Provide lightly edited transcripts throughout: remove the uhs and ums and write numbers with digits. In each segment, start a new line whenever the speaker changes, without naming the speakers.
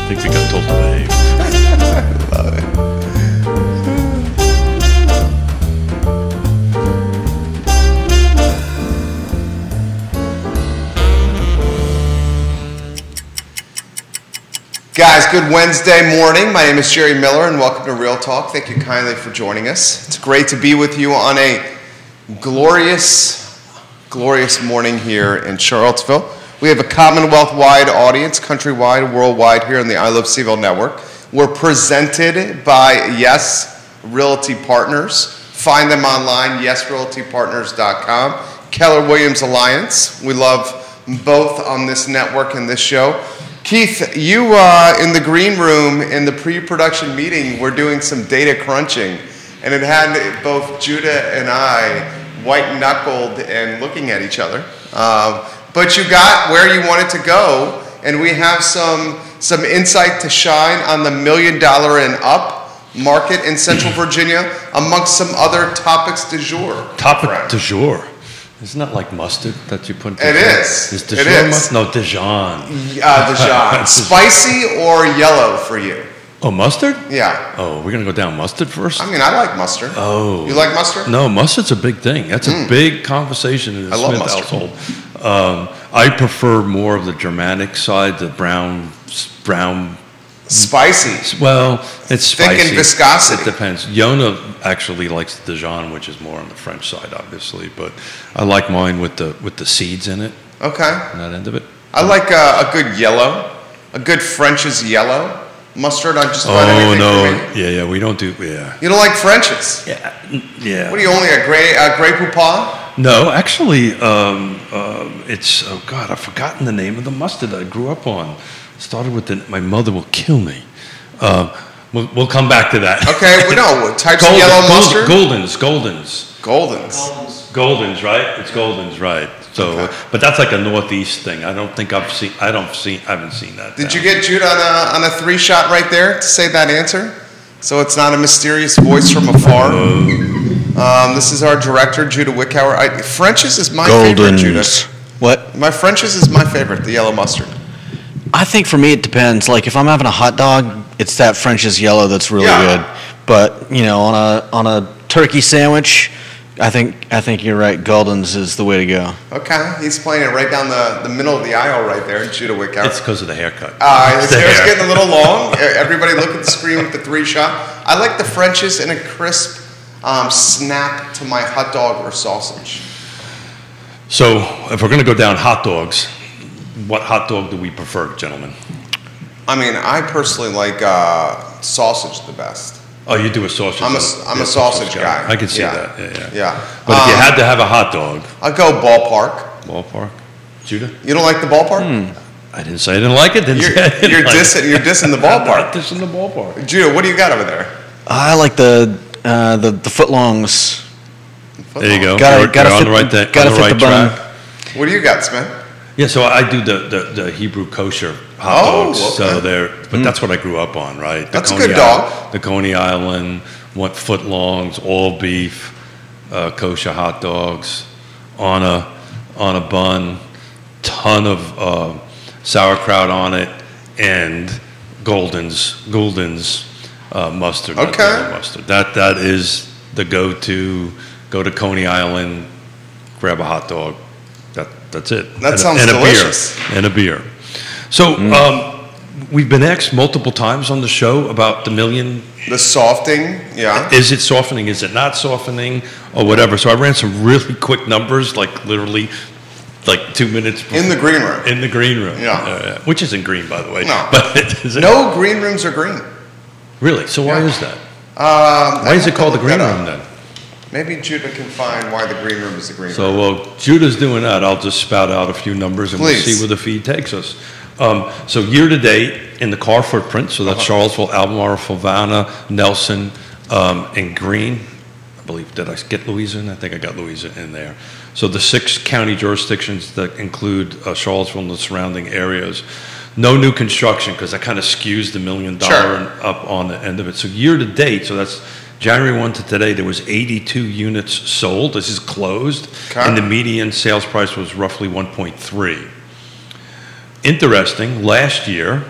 think we got told to behave.
I love it. Guys, good Wednesday morning. My name is Jerry Miller, and welcome to Real Talk. Thank you kindly for joining us. It's great to be with you on a glorious, glorious morning here in Charlottesville. We have a Commonwealth-wide audience, countrywide, worldwide, here on the I Love CVille Network. We're presented by Yes Realty Partners. Find them online, yesrealtypartners.com. Keller Williams Alliance. We love both on this network and this show. Keith, you in the green room in the pre-production meeting were doing some data crunching, and it had both Judah and I white-knuckled and looking at each other. But you got where you wanted to go, and we have some insight to shine on the $1 million and up market in Central Virginia, amongst some other topics du jour.
Topic du jour. Isn't that like mustard that you put?
It is.
Is Dijon mustard? No, Dijon.
Dijon. Spicy or yellow for you?
Oh, mustard?
Yeah.
Oh, we're going to go down mustard first?
I mean, I like mustard.
Oh.
You like mustard?
No, mustard's a big thing. That's a big conversation in the Smith household. I prefer more of the Germanic side, the brown.
Spicy.
Well, it's spicy.
Thick and viscosity.
It depends. Yonna actually likes Dijon, which is more on the French side, obviously, but I like mine with the seeds in it.
Okay.
On that end of it.
I like a good yellow, a good French's yellow mustard on just about anything.
Oh no, yeah, we don't do. Yeah.
You don't like French's?
Yeah.
What are you, only a Grey Poupon?
No, actually, it's I've forgotten the name of the mustard I grew up on. Started with my mother will kill me. We'll come back to that.
Okay, well, no, types of yellow mustard?
Goldens, right? It's Goldens, right. So, okay. But that's like a Northeast thing. I haven't seen that.
Did you get Jude on a 3-shot right there to say that answer? So it's not a mysterious voice from afar. This is our director, Judah Wickhauer. French's is my favorite, Judah.
What?
My French's is my favorite, the yellow mustard.
I think for me it depends. Like if I'm having a hot dog, it's that French's yellow that's really good. But you know, on a turkey sandwich, I think you're right. Golden's is the way to go.
Okay, he's playing it right down the middle of the aisle right there, Judah Wickhauer.
It's because of the haircut.
His hair's getting a little long. Everybody look at the screen with the 3-shot. I like the French's in a crisp snap to my hot dog or sausage.
So if we're going to go down hot dogs, what hot dog do we prefer, gentlemen?
I mean, I personally like sausage the best.
Oh, you do a sausage?
I'm a sausage guy.
I can see that. Yeah. But if you had to have a hot dog,
I'd go ballpark.
Ballpark. Judah?
You don't like the ballpark?
I didn't say I didn't like it.
You're dissing the ballpark.
I'm not dissing the ballpark.
Judah, what do you got over there?
I like the footlongs.
There you go.
Gotta
you're on the right,
gotta fit the bun.
track.
What do you got, Smith?
Yeah, so I do the Hebrew kosher hot dogs.
Okay.
But that's what I grew up on, right?
That's a good dog.
The Coney Island, footlongs, all beef, kosher hot dogs on a bun, ton of sauerkraut on it, and Golden's mustard.
Okay.
Mustard. That is the go-to. Go to Coney Island, grab a hot dog. That's it.
That sounds delicious.
And a beer. So we've been asked multiple times on the show about the million.
The softening, yeah.
Is it softening? Is it not softening? Or whatever. So I ran some really quick numbers, like literally 2 minutes before.
In the green room.
In the green room.
Yeah.
Which isn't green, by the way.
No.
But
no green rooms are green.
Really? So why is that? Why is it called the green room then?
Maybe Judah can find why the green room is the green room.
So while Judah's doing that, I'll just spout out a few numbers and we'll see where the feed takes us. So year to date in the car footprint, so that's Charlottesville, Albemarle, Fluvanna, Nelson, and Greene. I believe, did I get Louisa in? I think I got Louisa in there. So the 6 county jurisdictions that include Charlottesville and the surrounding areas. No new construction because that kind of skews the $1 million and up on the end of it. So year to date, so that's January 1 to today, there was 82 units sold. This is closed. And the median sales price was roughly 1.3. Interesting, last year,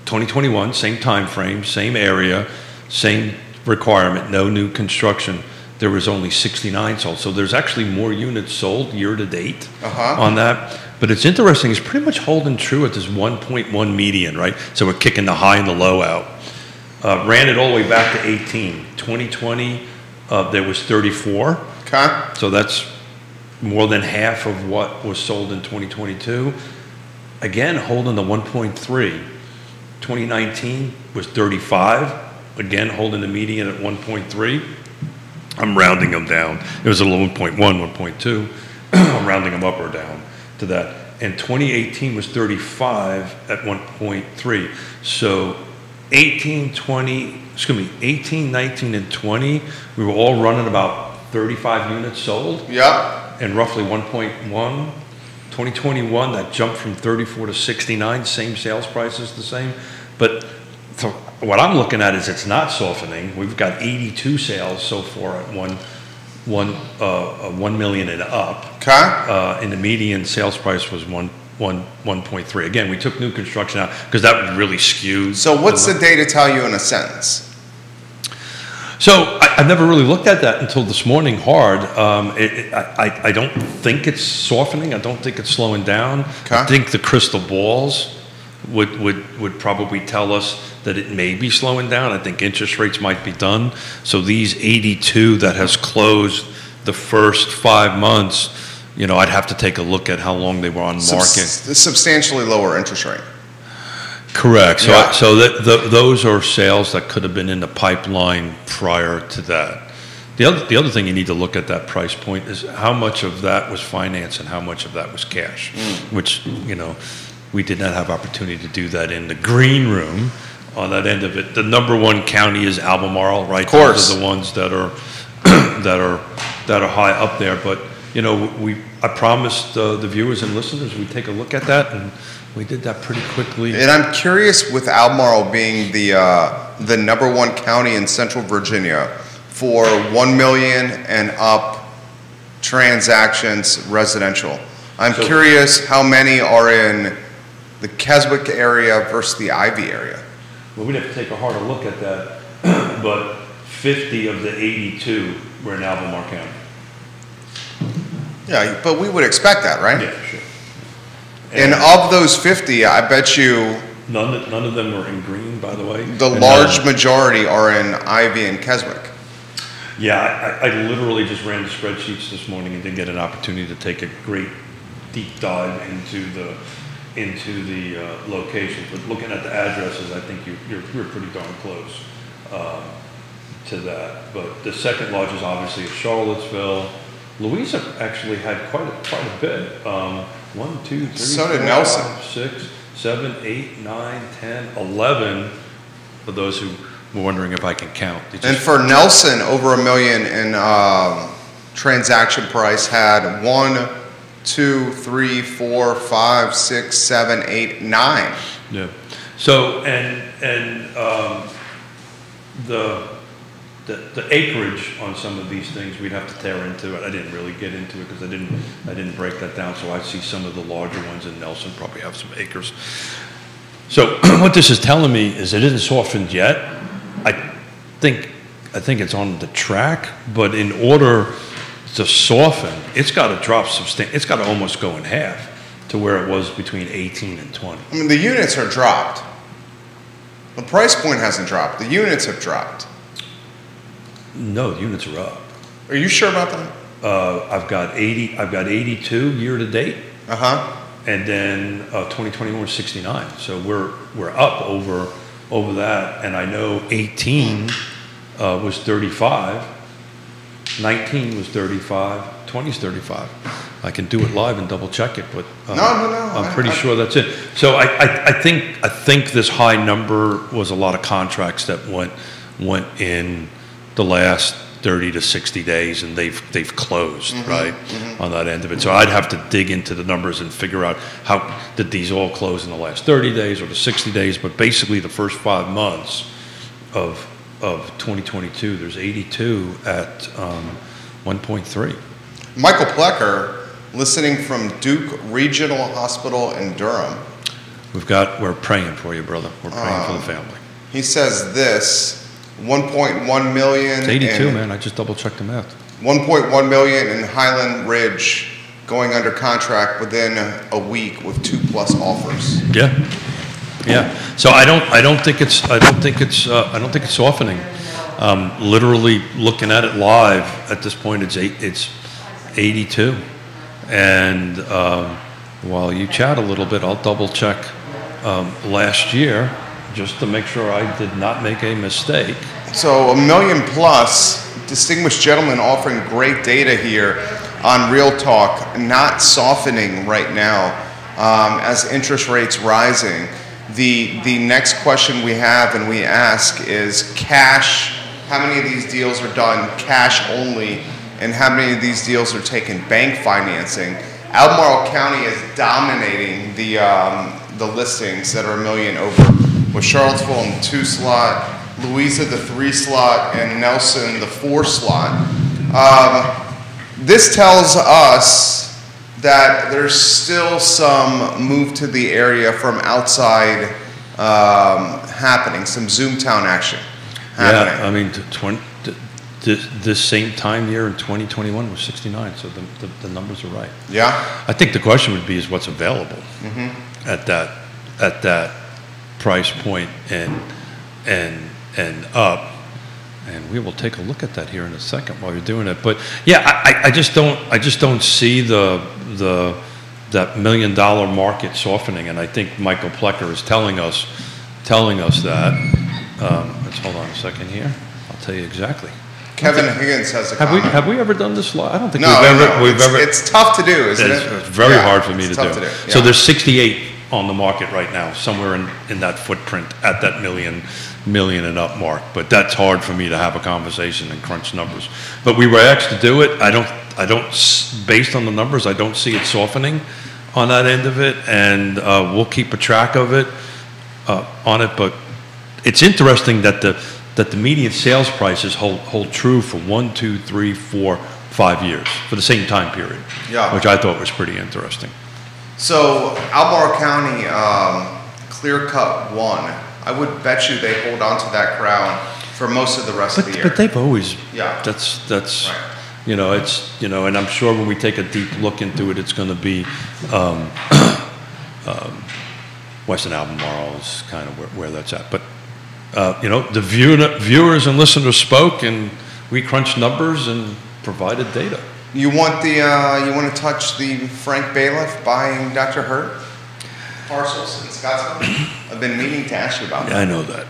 2021, same time frame, same area, same requirement, no new construction. There was only 69 sold. So there's actually more units sold year to date on that. But it's interesting, it's pretty much holding true at this 1.1 median, right? So we're kicking the high and the low out. Ran it all the way back to 18. 2020, there was 34.
Okay.
So that's more than half of what was sold in 2022. Again, holding the 1.3. 2019 was 35. Again, holding the median at 1.3. I'm rounding them down. It was a little 1.1, 1.2. I'm rounding them up or down to that. And 2018 was 35 at 1.3. So 18, 19, and 20, we were all running about 35 units sold.
Yeah.
And roughly 1.1. 2021, that jumped from 34 to 69, same sales prices, the same. But so what I'm looking at is it's not softening. We've got 82 sales so far at 1 million and up.
Okay.
And the median sales price was 1.3. Again, we took new construction out because that would really skew.
So what's the data tell you in a sentence?
So I've never really looked at that until this morning hard. I don't think it's softening. I don't think it's slowing down.
Okay.
I think the crystal balls would probably tell us that it may be slowing down. I think interest rates might be done. So these 82 that has closed the first 5 months, I'd have to take a look at how long they were on market.
Substantially lower interest rate.
Correct. So,
Yeah.
those are sales that could have been in the pipeline prior to that. The other thing you need to look at that price point is how much of that was finance and how much of that was cash, which, we did not have opportunity to do that in the green room on that end of it. The number one county is Albemarle, right?
Of course.
Those are the ones that are that are high up there. But I promised the viewers and listeners we'd take a look at that, and we did that pretty quickly.
And I'm curious, with Albemarle being the number one county in Central Virginia for 1 million and up transactions residential. I'm curious how many are in the Keswick area versus the Ivy area.
Well, we'd have to take a harder look at that, but 50 of the 82 were in Albemarle County.
Yeah, but we would expect that, right?
Yeah, sure.
And of those 50, I bet you
none of them were in green, by the way.
The large majority are in Ivy and Keswick.
Yeah, I literally just ran the spreadsheets this morning and didn't get an opportunity to take a great deep dive into the locations. But looking at the addresses, I think you're pretty darn close to that. But the second largest, obviously, is Charlottesville. Louisa actually had quite a bit. 1, 2, 3,
so did
4,
Nelson.
5, 6, 7, 8, 9, 10, 11. For those who were wondering if I can count.
And for Nelson, over $1 million in transaction price had 1, 2, 3, 4, 5, 6, 7, 8, 9.
Yeah. So and the acreage on some of these things we'd have to tear into it. I didn't really get into it because I didn't break that down. So I see some of the larger ones in Nelson probably have some acres. So what this is telling me is it isn't softened yet. I think it's on the track, but in order to soften, it's got to drop it's got to almost go in half to where it was between 18 and 20.
I mean, the units are dropped. The price point hasn't dropped. The units have dropped.
No, the units are up.
Are you sure about that?
I've got 82 year to date. And then 2021 was 69. So we're up over that. And I know 18 was 35, 19 was 35, 20 is 35. I can do it live and double check it, but
no.
I'm pretty sure that's it. So I think this high number was a lot of contracts that went in the last 30 to 60 days, and they've closed, right, on that end of it. So I'd have to dig into the numbers and figure out how did these all close in the last 30 days or the 60 days. But basically, the first 5 months of 2022, there's 82 at 1.3.
Michael Plecker, listening from Duke Regional Hospital in Durham.
we're praying for you, brother. We're praying for the family.
He says this, 1.1 million.
It's 82, man. I just double checked the math.
1.1 million in Highland Ridge going under contract within a week with 2+ offers.
Yeah. Yeah. So I don't think it's softening. Literally looking at it live at this point, it's 82. And while you chat a little bit, I'll double check last year just to make sure I did not make a mistake.
So $1 million+, distinguished gentleman offering great data here on Real Talk, not softening right now as interest rates rising. The next question we have and we ask is cash. How many of these deals are done cash only, and how many of these deals are taking bank financing? Albemarle County is dominating the listings that are $1 million over, with Charlottesville in the 2 slot, Louisa the 3 slot, and Nelson the 4 slot. This tells us that there's still some move to the area from outside happening, some Zoomtown action happening.
Yeah, I mean, this same time year in 2021 was 69, so the numbers are right.
Yeah.
I think the question would be is what's available at that price point and up. And we will take a look at that here in a second while you're doing it. But yeah, I just don't see that $1 million market softening. And I think Michael Plecker is telling us that. Let's hold on a second here. I'll tell you exactly.
Kevin Higgins has a comment.
Have we ever done this live? I don't think
we've ever. It's tough to do, isn't it?
It's very hard for me to do.
Yeah.
So there's 68 on the market right now, somewhere in that footprint at that million and up mark. But that's hard for me to have a conversation and crunch numbers. But we were asked to do it. I don't. Based on the numbers, I don't see it softening on that end of it, and we'll keep a track of it on it. But it's interesting that the median sales prices hold true for 1, 2, 3, 4, 5 years for the same time period.
Yeah.
Which I thought was pretty interesting.
So Albemarle County, clear cut 1. I would bet you they hold on to that crown for most of the rest of the year.
But they've always.
Yeah.
That's.
Right.
And I'm sure when we take a deep look into it, it's going to be Western Albemarle is kind of where that's at. But the viewers and listeners spoke, and we crunched numbers and provided data.
You want to touch the Frank Bailiff buying Dr. Hurt parcels in Scottsville? I've been meaning to ask you about that.
Yeah, I know that.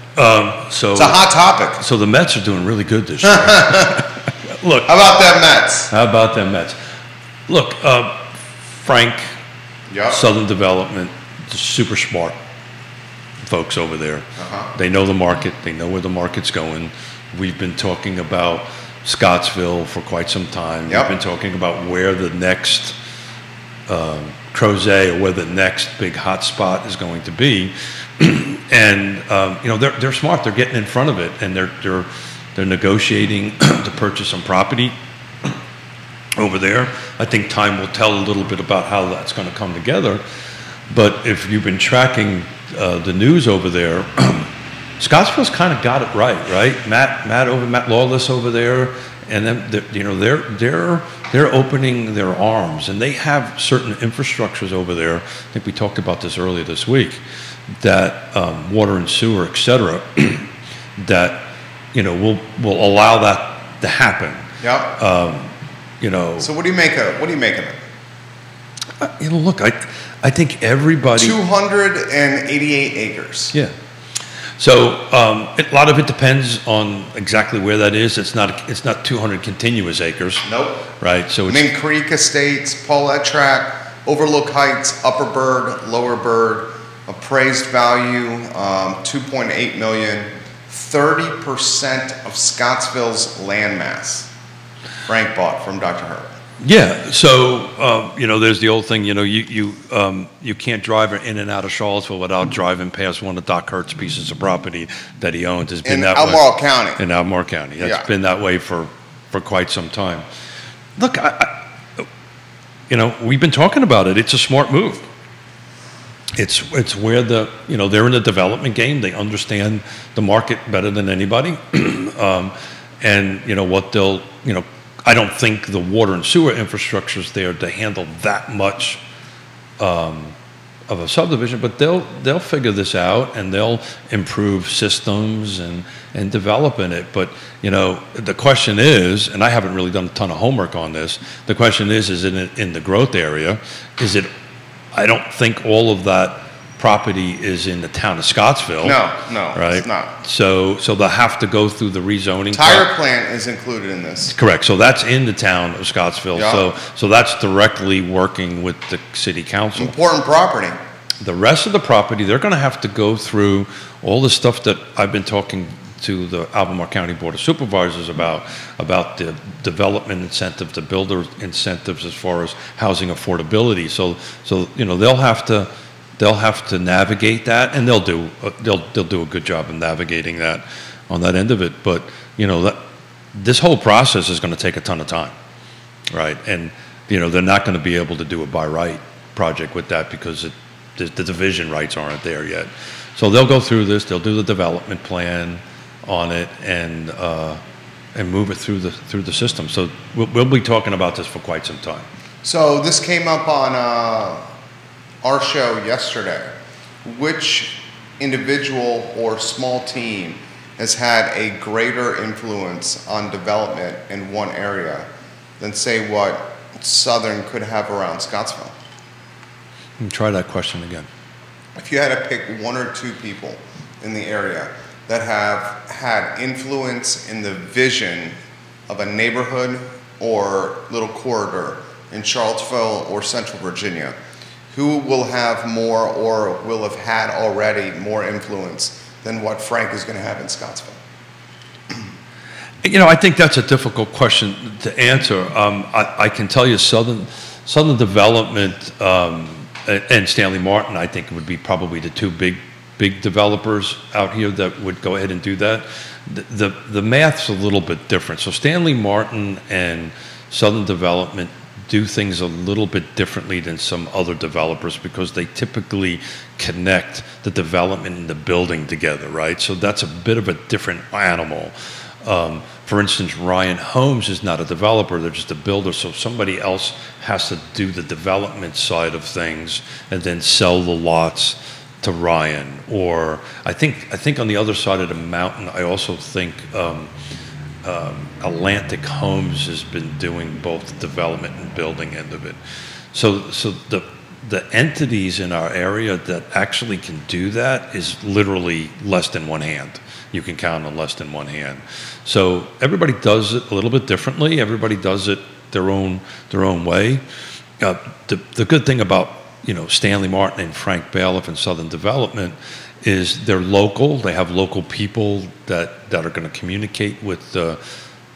So
it's a hot topic.
So the Mets are doing really good this year. Look.
How about them Mets?
Look, Frank,
yep.
Southern Development, super smart folks over there. They know the market. They know where the market's going. We've been talking about Scottsville for quite some time.
Yep.
We've been talking about where the next Crozet or where the next big hot spot is going to be. And they're smart. They're getting in front of it, and they're negotiating to purchase some property over there. I think time will tell a little bit about how that's going to come together. But if you've been tracking the news over there, Scottsville's kind of got it right? Matt Lawless over there, and then they're opening their arms, and they have certain infrastructures over there. I think we talked about this earlier this week, that water and sewer, et cetera, that will allow that to happen.
Yep. So what do you make of it?
Look, I think everybody.
288 acres.
Yeah. So a lot of it depends on exactly where that is. It's not 200 continuous acres.
Nope.
Right. So it's
Mink Creek Estates, Paulette Tract, Overlook Heights, Upper Bird, Lower Bird, appraised value $2.8 million, 30% of Scottsville's landmass. Frank bought from Dr. Hurt.
Yeah, so there's the old thing. You can't drive in and out of Charlottesville without driving past one of Doc Hurt's pieces of property that he owns. It's been that way. In Albemarle County. That's been that way for quite some time. Look, we've been talking about it. It's a smart move. It's where they're in the development game. They understand the market better than anybody, and what they'll I don't think the water and sewer infrastructure is there to handle that much of a subdivision, but they'll figure this out and they'll improve systems and develop in it. But the question is, and I haven't really done a ton of homework on this. The question is it in the growth area? Is it? I don't think all of that property is in the town of Scottsville.
No,
right?
It's not.
So they'll have to go through the rezoning.
Tire plant is included in this.
Correct. So that's in the town of Scottsville.
Yeah.
So that's directly working with the city council.
Important property.
The rest of the property, they're going to have to go through all the stuff that I've been talking to the Albemarle County Board of Supervisors about the development incentive, the builder incentives as far as housing affordability. So they'll have to navigate that, and they'll do a good job of navigating that on that end of it. But this whole process is going to take a ton of time, right? And they're not going to be able to do a by right project with that because the division rights aren't there yet. So they'll go through this. They'll do the development plan on it and move it through the system. So we'll be talking about this for quite some time.
So this came up on our show yesterday. Which individual or small team has had a greater influence on development in one area than, say, what Southern could have around Scottsville?
Try that question again.
If you had to pick one or two people in the area that have had influence in the vision of a neighborhood or little corridor in Charlottesville or Central Virginia, who will have more or will have had already more influence than what Frank is going to have in Scottsville?
I think that's a difficult question to answer. I can tell you Southern Development and Stanley Martin, I think, would be probably the two big developers out here that would go ahead and do that. The math's a little bit different. So Stanley Martin and Southern Development do things a little bit differently than some other developers because they typically connect the development and the building together, right? So that's a bit of a different animal. For instance, Ryan Homes is not a developer, they're just a builder, so somebody else has to do the development side of things and then sell the lots to Ryan. Or I think on the other side of the mountain, I also think Atlantic Homes has been doing both the development and building end of it. So the entities in our area that actually can do that is literally less than one hand. You can count on less than one hand. So everybody does it a little bit differently. Everybody does it their own way. The good thing about Stanley Martin and Frank Bailiff and Southern Development is they're local. They have local people that are going to communicate with the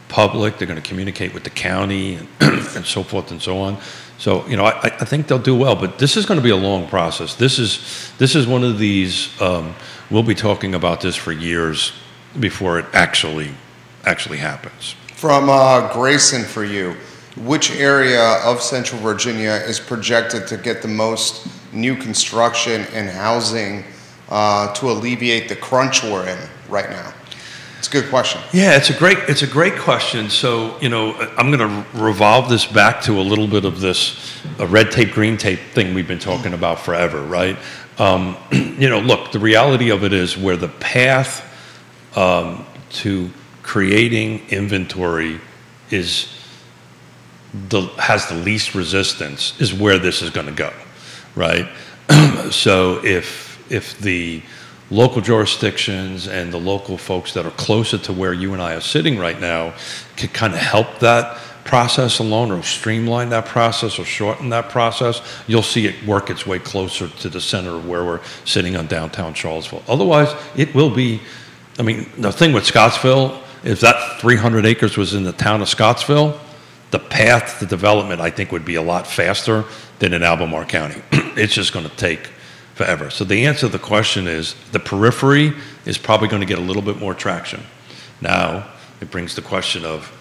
public. They're going to communicate with the county and so forth and so on. So I think they'll do well. But this is going to be a long process. This is one of these. We'll be talking about this for years before it actually happens.
From Grayson, for you, which area of Central Virginia is projected to get the most new construction and housing to alleviate the crunch we're in right now? It's a good question.
Yeah, it's a great question. So I'm going to revolve this back to a little bit of this red tape, green tape thing we've been talking about forever, right? Look, the reality of it is where the path to creating inventory has the least resistance is where this is going to go, right? So if the local jurisdictions and the local folks that are closer to where you and I are sitting right now could kind of help that process alone or streamline that process or shorten that process, you'll see it work its way closer to the center of where we're sitting on downtown Charlottesville. Otherwise, it will be, the thing with Scottsville, if that 300 acres was in the town of Scottsville, the path to development, I think, would be a lot faster than in Albemarle County. It's just going to take forever. So the answer to the question is the periphery is probably going to get a little bit more traction. Now, it brings the question of,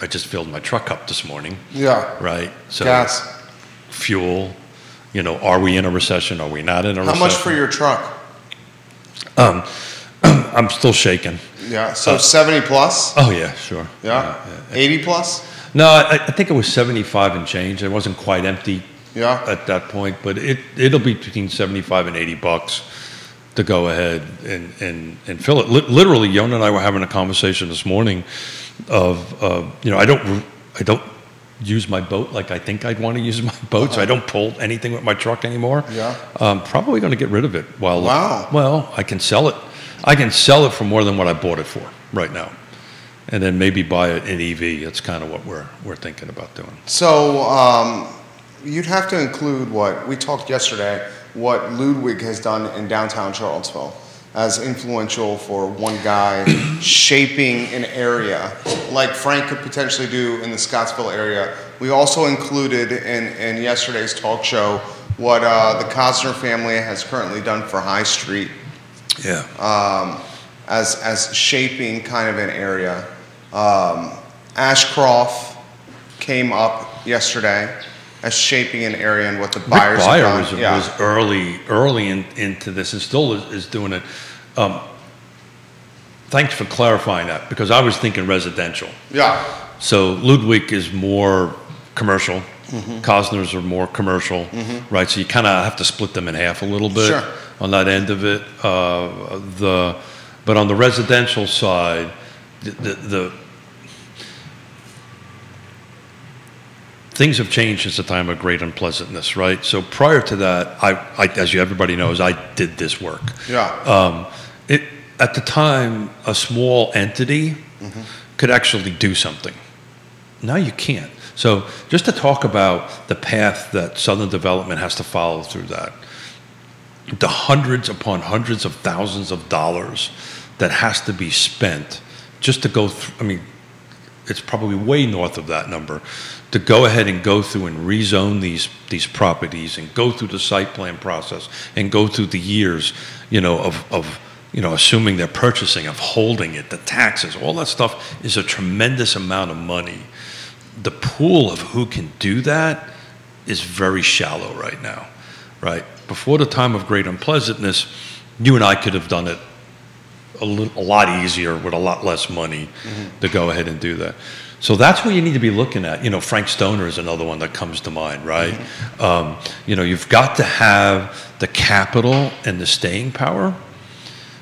I just filled my truck up this morning.
Yeah.
Right? So
gas,
fuel, You know, are we in a recession? Are we not in a recession?
How much for your truck?
I'm still shaking.
Yeah, so 70 plus?
Oh, yeah, sure.
Yeah? 80 plus?
No, I think it was 75 and change. It wasn't quite empty at that point, but it'll be between 75 and 80 bucks to go ahead and fill it. Literally, Yonna and I were having a conversation this morning of, you know, I don't use my boat like I think I'd want to use my boat, so I don't pull anything with my truck anymore. Yeah. Probably going to get rid of it. Well, I can sell it. I can sell it for more than what I bought it for right now, and then maybe buy an EV. That's kind of what we're thinking about doing.
So you'd have to include what we talked yesterday, what Ludwig has done in downtown Charlottesville as influential for one guy shaping an area like Frank could potentially do in the Scottsville area. We also included in yesterday's talk show what the Cosner family has currently done for High Street. Yeah. As shaping kind of an area. Ashcroft came up yesterday as shaping an area and what the buyers have done.
Was early into this and still is doing it. Thanks for clarifying that, because I was thinking residential.
Yeah.
So Ludwig is more commercial. Cosner's are more commercial, right? So you kind of have to split them in half a little bit on that end of it. But on the residential side, the things have changed since the time of great unpleasantness, right? So prior to that, I as everybody knows, I did this work. Yeah. At the time, a small entity could actually do something. Now you can't. So just to talk about the path that Southern Development has to follow through that, the hundreds upon hundreds of thousands of dollars that has to be spent just to go through, I mean, it's probably way north of that number, to go ahead and go through and rezone these properties and go through the site plan process and go through the years, you know, of you know, assuming they're purchasing, of holding it, the taxes, all that stuff is a tremendous amount of money. The pool of who can do that is very shallow right now, right? Before the time of great unpleasantness, you and I could have done it a lot easier with a lot less money to go ahead and do that. So that's what you need to be looking at. You know, Frank Stoner is another one that comes to mind, right? You know, you've got to have the capital and the staying power.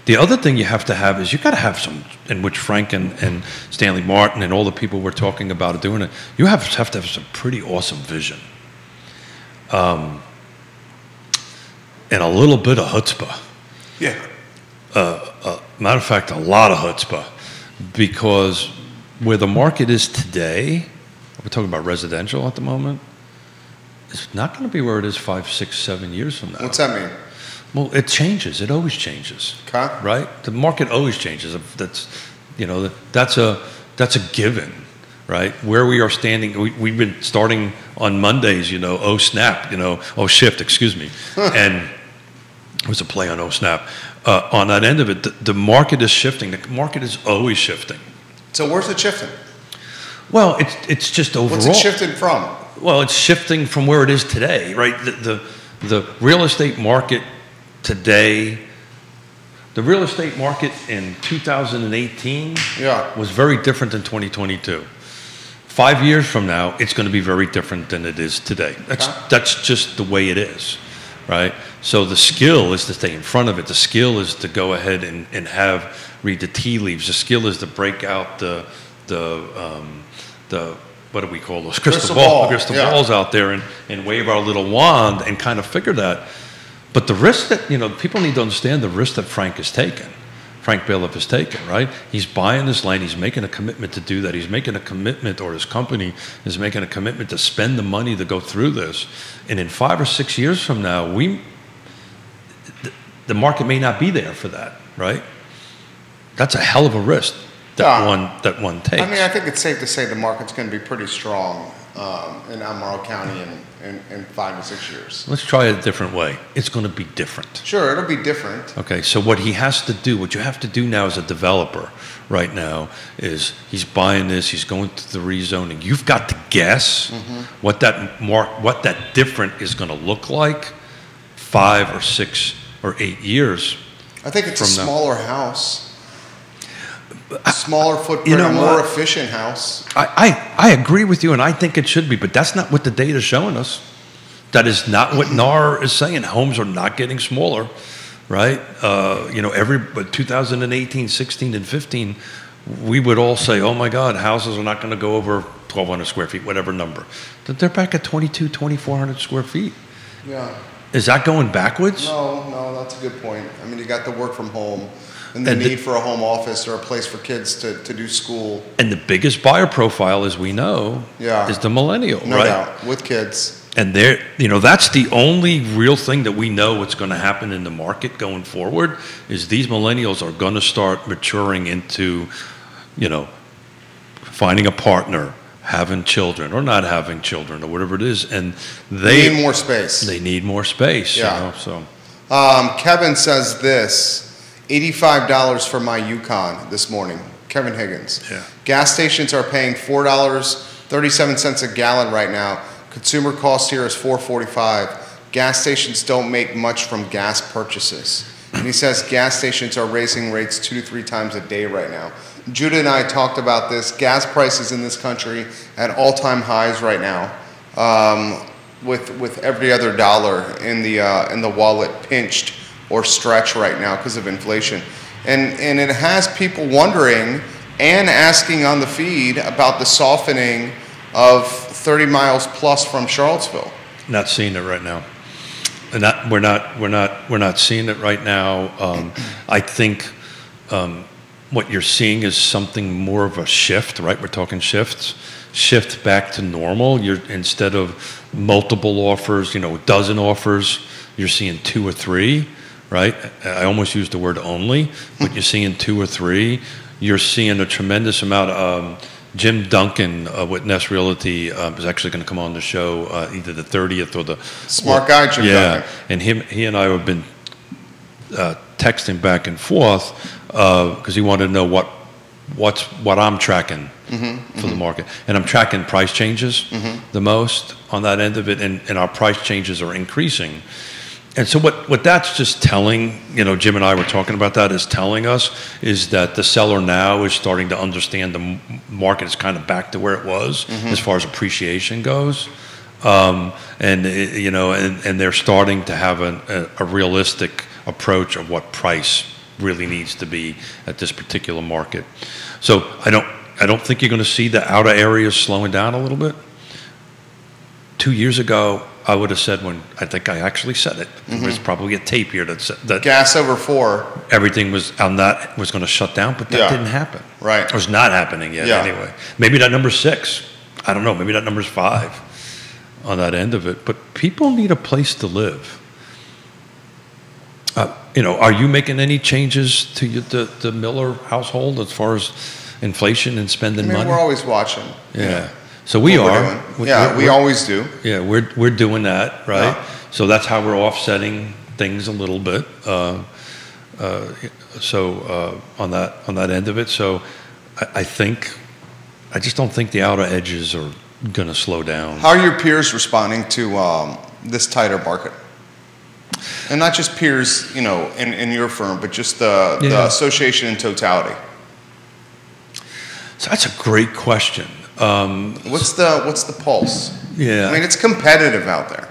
The other thing you have to have is you've got to have some, in which Frank and Stanley Martin and all the people we're talking about are doing it, you have to have some pretty awesome vision. And a little bit of chutzpah. Yeah. Matter of fact, a lot of chutzpah. Because where the market is today, we're talking about residential at the moment, it's not going to be where it is 5, 6, 7 years from now.
What's that mean?
Well, it changes. It always changes. Okay. Right? The market always changes. That's, you know, that's a given, right? Where we are standing, we've been starting on Mondays, you know, oh snap, you know, oh shift, excuse me. And it was a play on oh snap. On that end of it, the market is shifting. The market is always shifting.
So where's it shifting?
Well, it's just overall.
What's it shifting from?
Well, it's shifting from where it is today, right? The real estate market today, the real estate market in 2018 was very different than 2022. 5 years from now, it's going to be very different than it is today. That's just the way it is, right? So the skill is to stay in front of it. The skill is to go ahead and read the tea leaves. The skill is to break out the what do we call those? Crystal balls out there and wave our little wand and kind of figure that. But the risk that, you know, people need to understand the risk that Frank Bailiff has taken, right? He's buying this land. He's making a commitment to do that. He's making a commitment, or his company is making a commitment to spend the money to go through this. And in 5 or 6 years from now, the market may not be there for that, right? That's a hell of a risk that one takes.
I mean, I think it's safe to say the market's going to be pretty strong. in Albemarle County in 5 to 6 years.
Let's try it a different way. It's going to be different.
Sure, it'll be different.
Okay, so what he has to do, what you have to do now as a developer right now is he's buying this, he's going through the rezoning. You've got to guess what that different is going to look like 5 or 6 or 8 years.
I think it's a smaller house. Smaller footprint,
you know,
a more efficient house.
I agree with you, and I think it should be, but that's not what the data is showing us. That is not what NAR is saying. Homes are not getting smaller, right? You know, but 2018, 16, and 15, we would all say, oh my God, houses are not going to go over 1,200 square feet, whatever number. But they're back at 2,400 square feet.
Yeah.
Is that going backwards?
No, that's a good point. I mean, you got the work from home. And the need for a home office or a place for kids to do school.
And the biggest buyer profile, as we know, is the millennial,
no
right?
Doubt, with kids.
And that's the only real thing that we know what's going to happen in the market going forward is these millennials are going to start maturing into, you know, finding a partner, having children or not having children or whatever it is, and they
need more space.
They need more space.
Yeah.
You know, so.
Kevin says this. $85 for my Yukon this morning. Kevin Higgins.
Yeah.
Gas stations are paying $4.37 a gallon right now. Consumer cost here is $4.45. Gas stations don't make much from gas purchases. And he says gas stations are raising rates 2 to 3 times a day right now. Judah and I talked about this. Gas prices in this country at all-time highs right now, with every other dollar in the wallet pinched or stretch right now because of inflation. And it has people wondering and asking on the feed about the softening of 30 miles plus from Charlottesville.
Not seeing it right now. And we're not seeing it right now. I think what you're seeing is something more of a shift, right? We're talking shift back to normal. Instead of multiple offers, you know, a dozen offers, you're seeing 2 or 3. Right? I almost used the word only, but you're seeing 2 or 3. You're seeing a tremendous amount. Jim Duncan with Nest Realty is actually going to come on the show either the 30th or the...
Smart guy, Jim Duncan.
And he and I have been texting back and forth because he wanted to know what I'm tracking for the market. And I'm tracking price changes the most on that end of it, and our price changes are increasing. And so what that's just telling, you know, Jim and I were talking about that, is telling us is that the seller now is starting to understand the market is kind of back to where it was as far as appreciation goes. And they're starting to have a realistic approach of what price really needs to be at this particular market. So I don't think you're going to see the outer areas slowing down a little bit. 2 years ago, I would have said I think I actually said it. There's probably a tape here that said that
gas over 4.
Everything was on that was going to shut down, but that didn't happen.
Right.
It was not happening yet anyway. Maybe that number's 6. I don't know. Maybe that number's 5 on that end of it. But people need a place to live. You know, are you making any changes to the Miller household as far as inflation and spending money?
We're always watching.
Yeah. So we are.
We always do.
Yeah, we're doing that, right?
Yeah.
So that's how we're offsetting things a little bit. On that end of it, so I just don't think the outer edges are going to slow down.
How are your peers responding to this tighter market? And not just peers, you know, in your firm, but just the association in totality.
So that's a great question.
What's the pulse?
Yeah.
I mean, it's competitive out there.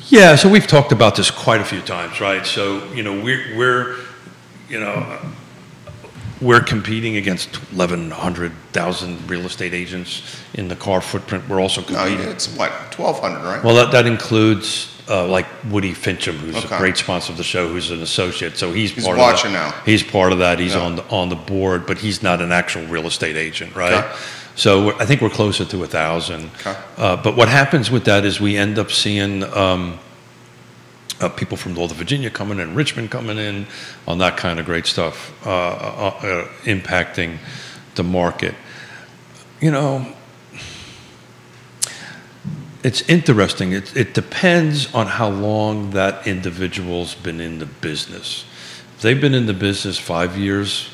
Yeah, so we've talked about this quite a few times, right? So, you know, we're competing against 1,100,000 real estate agents in the car footprint. We're also competing.
No, it's what, 1,200, right?
Well, that includes like Woody Fincham, who's a great sponsor of the show, who's an associate. So he's part
watching
of that.
Now.
He's part of that. He's on the board, but he's not an actual real estate agent, right?
Okay.
So I think we're closer to 1,000.
Okay.
But what happens with that is we end up seeing people from Northern Virginia coming in, Richmond coming in, on that kind of great stuff, impacting the market. You know, It's interesting. It depends on how long that individual's been in the business. If they've been in the business 5 years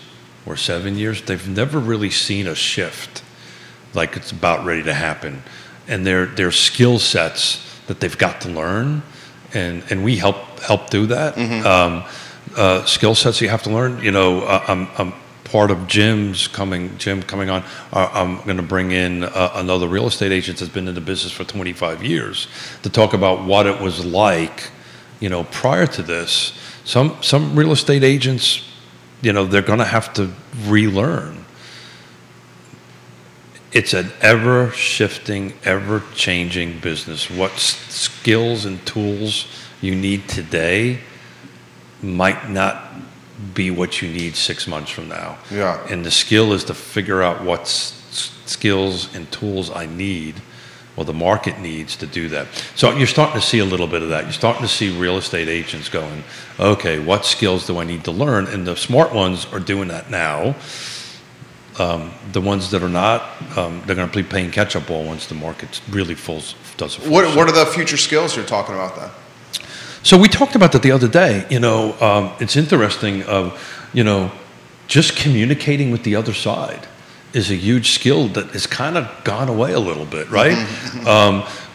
or 7 years, they've never really seen a shift like it's about ready to happen. And their skill sets that they've got to learn, and we help do that. Skill sets you have to learn. You know, I'm part of Jim coming on. I'm going to bring in another real estate agent that's been in the business for 25 years to talk about what it was like, you know, prior to this. Some real estate agents, you know, they're going to have to relearn. It's an ever-shifting, ever-changing business. What skills and tools you need today might not be what you need 6 months from now.
Yeah.
And the skill is to figure out what skills and tools I need, or the market needs to do that. So you're starting to see a little bit of that. You're starting to see real estate agents going, okay, what skills do I need to learn? And the smart ones are doing that now. The ones that are not, they're going to be playing catch-up ball once the market really does a full
What are the future skills you're talking about then?
So we talked about that the other day. You know, it's interesting. You know, just communicating with the other side is a huge skill that has kind of gone away a little bit, right?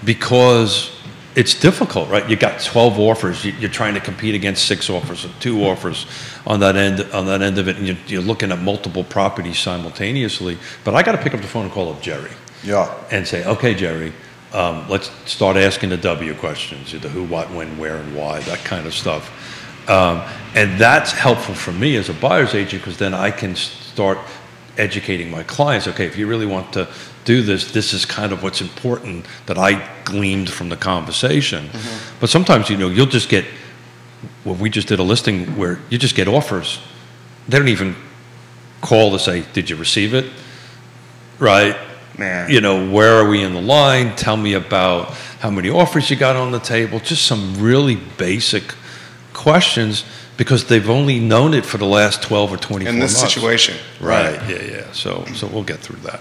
Because it's difficult, right? You got 12 offers. You're trying to compete against 6 offers or 2 offers on that end of it, and you're looking at multiple properties simultaneously. But I got to pick up the phone and call up Jerry.
Yeah.
And say, okay, Jerry. Let's start asking the W questions, the who, what, when, where, and why, that kind of stuff. And that's helpful for me as a buyer's agent, because then I can start educating my clients. Okay, if you really want to do this, this is kind of what's important that I gleaned from the conversation. But sometimes, you know, you'll just get, well, we just did a listing where you just get offers. They don't even call to say, did you receive it? Right?
Man.
You know, where are we in the line? Tell me about how many offers you got on the table. Just some really basic questions, because they've only known it for the last 12 or 24 months.
In this situation.
Right. Yeah. So we'll get through that.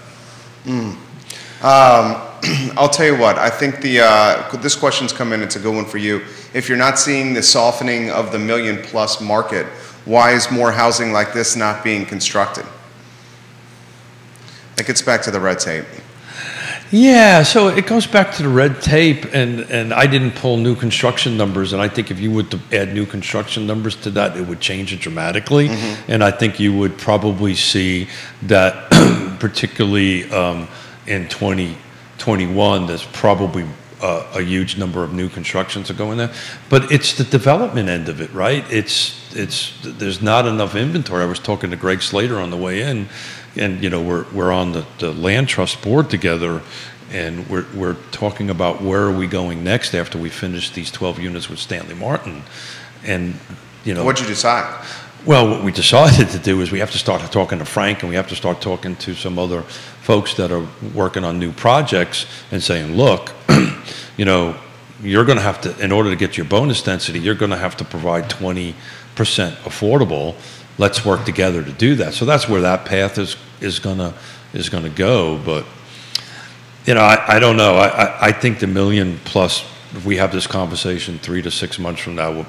I'll tell you what, I think this question's come in, it's a good one for you. If you're not seeing the softening of the $1 million+ market, why is more housing like this not being constructed? It gets back to the red tape.
Yeah, so it goes back to the red tape, and I didn't pull new construction numbers, and I think if you would add new construction numbers to that, it would change it dramatically. And I think you would probably see that, particularly in 2021, there's probably a huge number of new constructions that go in there. But it's the development end of it, right? There's not enough inventory. I was talking to Greg Slater on the way in, and you know, we're on the land trust board together, and we're talking about where are we going next after we finish these 12 units with Stanley Martin. And you know,
what'd you decide?
Well, what we decided to do is we have to start talking to Frank, and we have to start talking to some other folks that are working on new projects and saying, look, you know, you're going to have to, in order to get your bonus density, you're going to have to provide 20% affordable. Let's work together to do that. So that's where that path is going to go. But you know, I don't know. I think the $1 million+, if we have this conversation 3 to 6 months from now,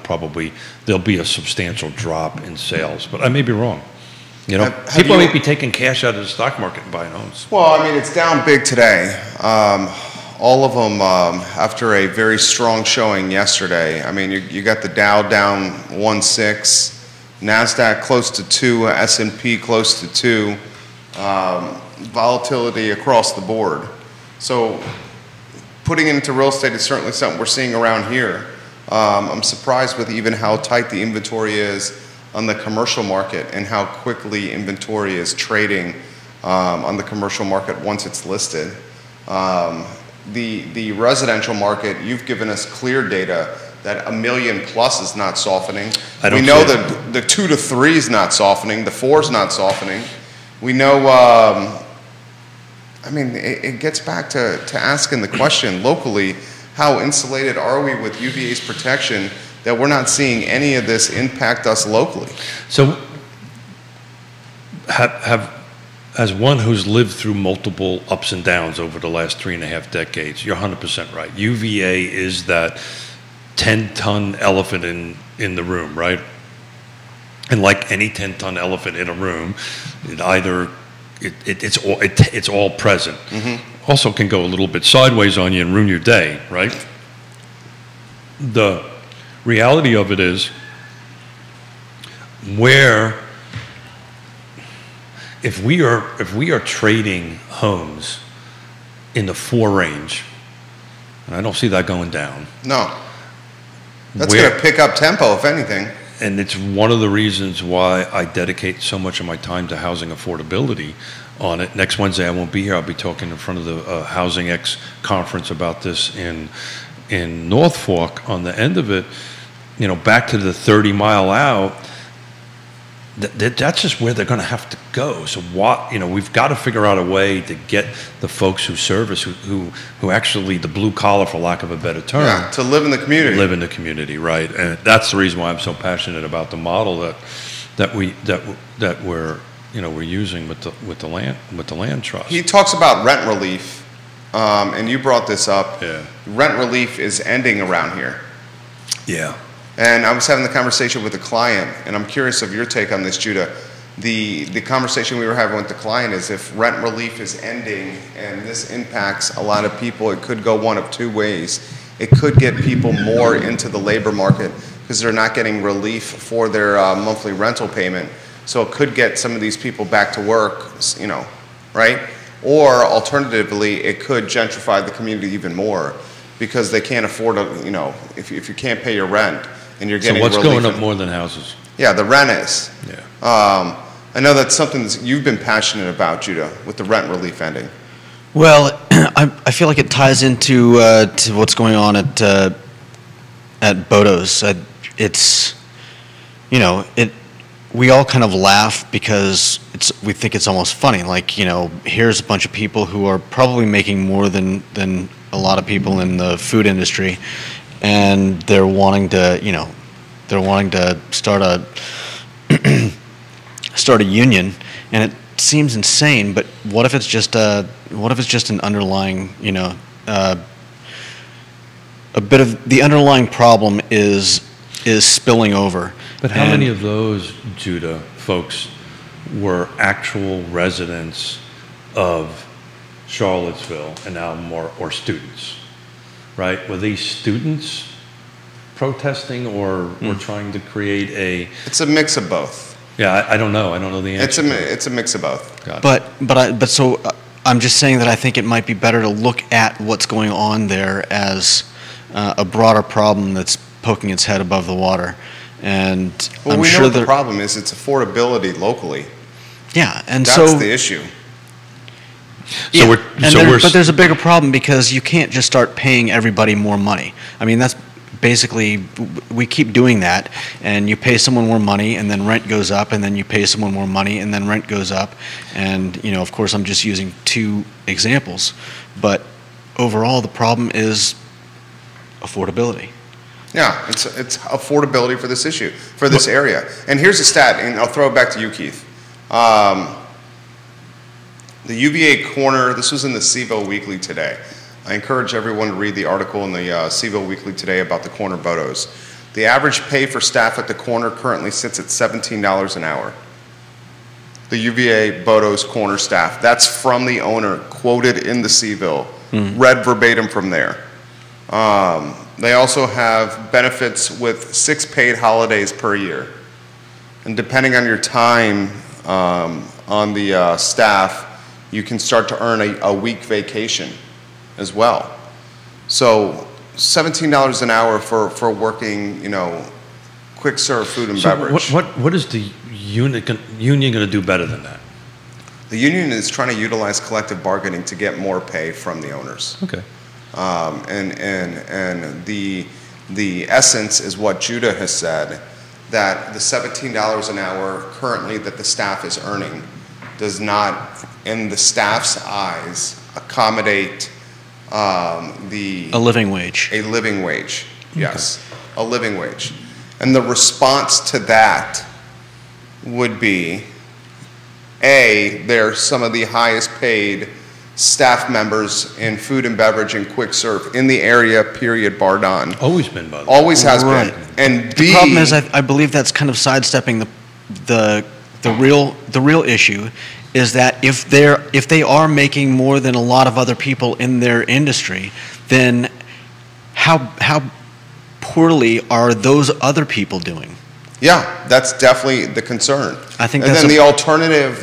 there'll be a substantial drop in sales. But I may be wrong. You know, people may be taking cash out of the stock market and buying homes.
Well, I mean, it's down big today. All of them after a very strong showing yesterday. I mean, you got the Dow down 1.6, NASDAQ close to 2, S&P close to 2, volatility across the board. So putting it into real estate is certainly something we're seeing around here. I'm surprised with even how tight the inventory is on the commercial market and how quickly inventory is trading on the commercial market once it's listed. The residential market, you've given us clear data that $1 million+ is not softening. We know that the 2 to 3 is not softening, the 4 is not softening. We know, I mean, it gets back to asking the question locally, how insulated are we with UVA's protection that we're not seeing any of this impact us locally?
So have as one who's lived through multiple ups and downs over the last 3.5 decades, you're 100% right. UVA is that 10-ton elephant in the room, right? And like any 10-ton elephant in a room, it's all present. Mm-hmm. Also can go a little bit sideways on you and ruin your day, right? The reality of it is if we are trading homes in the 4 range, and I don't see that going down.
No. That's going to pick up tempo, if anything.
And it's one of the reasons why I dedicate so much of my time to housing affordability on it. Next Wednesday I won't be here. I'll be talking in front of the Housing X conference about this in North Fork. On the end of it, back to the 30-mile out, that's just where they're going to have to go. So we've got to figure out a way to get the folks who service, who actually, the blue collar, for lack of a better term,
to live in the community.
Live in the community, right? And that's the reason why I'm so passionate about the model that we're using with the land trust.
He talks about rent relief, and you brought this up.
Yeah.
Rent relief is ending around here.
Yeah.
And I was having the conversation with a client, and I'm curious of your take on this, Judah. The conversation we were having with the client is, if rent relief is ending and this impacts a lot of people, it could go one of 2 ways. It could get people more into the labor market because they're not getting relief for their monthly rental payment. So it could get some of these people back to work, right? Or alternatively, it could gentrify the community even more because they can't afford if you can't pay your rent. And you're getting
so what's going up more than houses?
Yeah, the rent is.
Yeah.
I know that's something that you've been passionate about, Judah, with the rent relief ending.
Well, I feel like it ties into to what's going on at Bodo's. It's, we all kind of laugh because we think it's almost funny. Like, here's a bunch of people who are probably making more than a lot of people in the food industry, and they're wanting to start a union, and it seems insane. But what if it's just an underlying, a bit of the underlying problem is spilling over.
But how many of those, Judah, folks were actual residents of Charlottesville and Albemarle, or students? Right? Were these students protesting or were trying to create a...
It's a mix of both.
Yeah, I don't know. I don't know the answer.
It's a mix of both.
So I'm just saying that I think it might be better to look at what's going on there as a broader problem that's poking its head above the water. And
well,
I'm
we
sure
know what the problem is. It's affordability locally.
Yeah, and
that's the issue.
Yeah, but there's a bigger problem because you can't just start paying everybody more money. I mean, that's basically, we keep doing that, and you pay someone more money, and then rent goes up, and then you pay someone more money, and then rent goes up. And, of course, I'm just using 2 examples. But overall, the problem is affordability.
Yeah, it's affordability for this issue, for this area. And here's a stat, and I'll throw it back to you, Keith. The UVA corner, this was in the CVille Weekly today. I encourage everyone to read the article in the CVille Weekly today about the corner Bodos. The average pay for staff at the corner currently sits at $17 an hour. The UVA Bodos corner staff. That's from the owner, quoted in the CVille, read verbatim from there. They also have benefits with 6 paid holidays per year. And depending on your time on the staff, you can start to earn a week vacation as well. So $17 an hour for working, quick serve food and beverage.
What is the union going to do better than that?
The union is trying to utilize collective bargaining to get more pay from the owners.
Okay.
And the essence is what Judah has said, that the $17 an hour currently that the staff is earning does not, in the staff's eyes, accommodate a
living wage.
A living wage, yes, a living wage. And the response to that would be they're some of the highest paid staff members in food and beverage and quick serve in the area, period, bar none.
Always been, by the way.
Always has been. And
the problem is, I believe that's kind of sidestepping the real issue, is that if they are making more than a lot of other people in their industry, then how poorly are those other people doing?
Yeah, that's definitely the concern.
I think
and
that's
then the alternative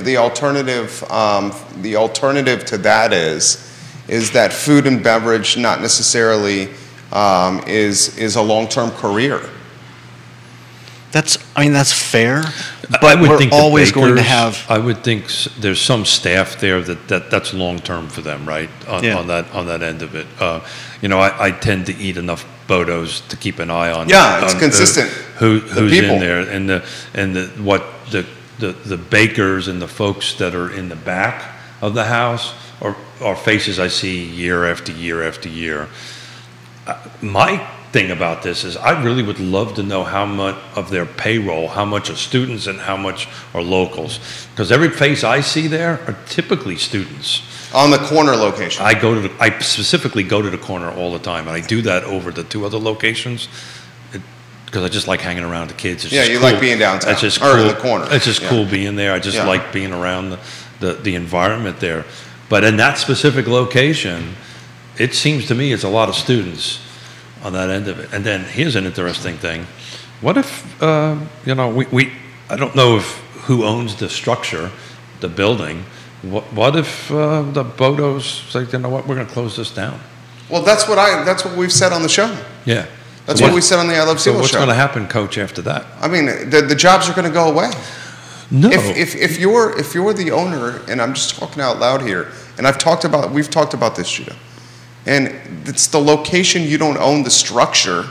to that is that food and beverage not necessarily is a long-term career.
That's fair, but
I would
we're
think
always
bakers,
going to have.
I would think there's some staff there that's long term for them, right? On that end of it. I tend to eat enough Bodos to keep an eye on.
Yeah, it's consistent.
Who's
people
in there, and the bakers and the folks that are in the back of the house are faces I see year after year after year. My thing about this is I really would love to know how much of their payroll, how much are students and how much are locals. Because every face I see there are typically students.
On the corner location.
I specifically go to the corner all the time, and I do that over the two other locations because I just like hanging around the kids. It's just
you
cool.
like being downtown.
It's just
or
cool.
in the corner.
It's just cool being there. I just like being around the environment there. But in that specific location, it seems to me it's a lot of students on that end of it. And then here's an interesting thing. What if, I don't know who owns the structure, the building. What if the Bodos say, you know what, we're going to close this down?
Well, that's what we've said on the show.
Yeah.
That's what we said on the I Love CVille show.
So what's going to happen, Coach, after that?
I mean, the jobs are going to go away.
No.
If you're the owner, and I'm just talking out loud here, and we've talked about this, Judah, and it's the location, you don't own the structure.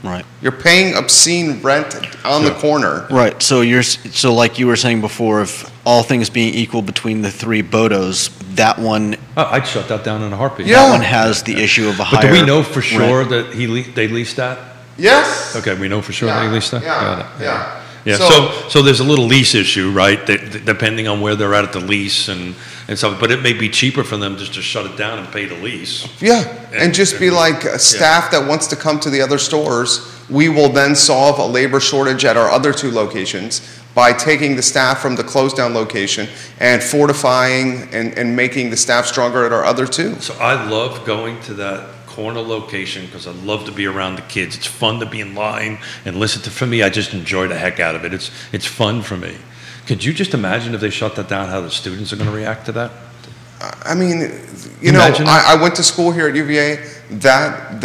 Right.
You're paying obscene rent on the corner.
Right. So like you were saying before, if all things being equal between the three Bodos, that one.
I'd shut that down in a heartbeat.
Yeah.
That one has the issue of a higher.
But do we know for sure
rent.
that they leased that?
Yes.
Okay, we know for sure they leased that.
Yeah.
Yeah. So there's a little lease issue, right? Depending on where they're at the lease and stuff. But it may be cheaper for them just to shut it down and pay the lease.
Yeah, and just be like a staff that wants to come to the other stores. We will then solve a labor shortage at our other two locations by taking the staff from the closed down location and fortifying and making the staff stronger at our other two.
So I love going to that corner location because I love to be around the kids. It's fun to be in line and listen to. For me, I just enjoy the heck out of it. It's fun for me. Could you just imagine if they shut that down, how the students are going to react to that?
I mean, I went to school here at UVA. That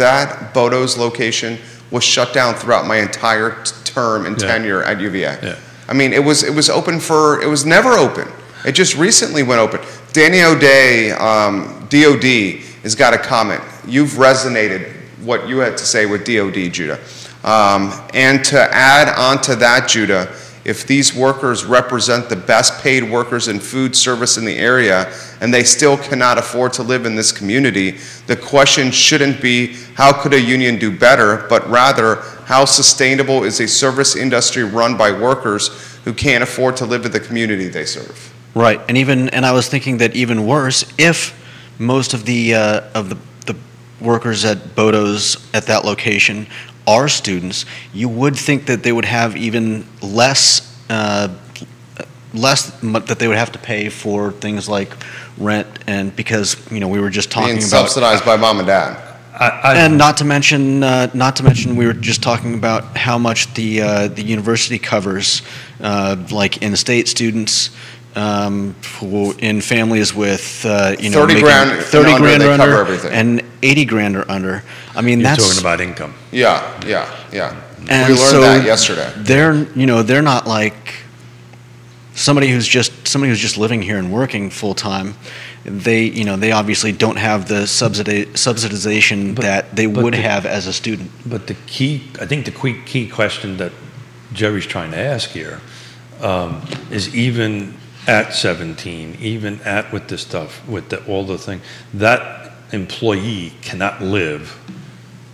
Bodo's location was shut down throughout my entire term and tenure at UVA.
Yeah.
I mean, it was never open. It just recently went open. Danny O'Day, DOD, has got a comment. You've resonated what you had to say with DOD, Judah. And to add on to that, Judah, if these workers represent the best paid workers in food service in the area and they still cannot afford to live in this community, the question shouldn't be how could a union do better, but rather how sustainable is a service industry run by workers who can't afford to live in the community they serve.
Right, and I was thinking that even worse, if most of the workers at Bodo's at that location are students, you would think that they would have even less that they would have to pay for things like rent, and because we were just talking
being
about
subsidized by mom and dad.
And not to mention, we were just talking about how much the university covers, like in-state students, in families with
30 grand,
30 grand or under,
everything.
and 80 grand or under. I mean,
You're
that's
talking about income.
Yeah.
And
we learned that yesterday.
They're not like somebody who's just living here and working full time. They obviously don't have the subsidization that they would have as a student.
But I think the key question that Jerry's trying to ask here is even at 17, even with this stuff, with all the thing, that employee cannot live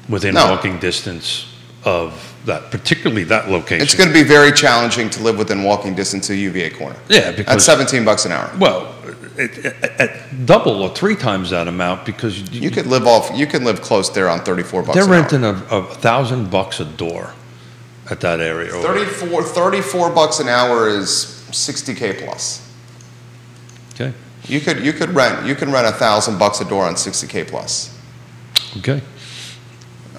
within walking distance that, particularly that location.
It's going to be very challenging to live within walking distance of UVA corner.
Yeah, because
at $17 an hour.
Well, at double or 3 times that amount, because
you could live close there on $34
they're
an
renting
hour.
$1,000 a door at that area.
$34 an hour is $60K plus.
Okay.
You can rent $1,000 a door on $60K plus.
Okay.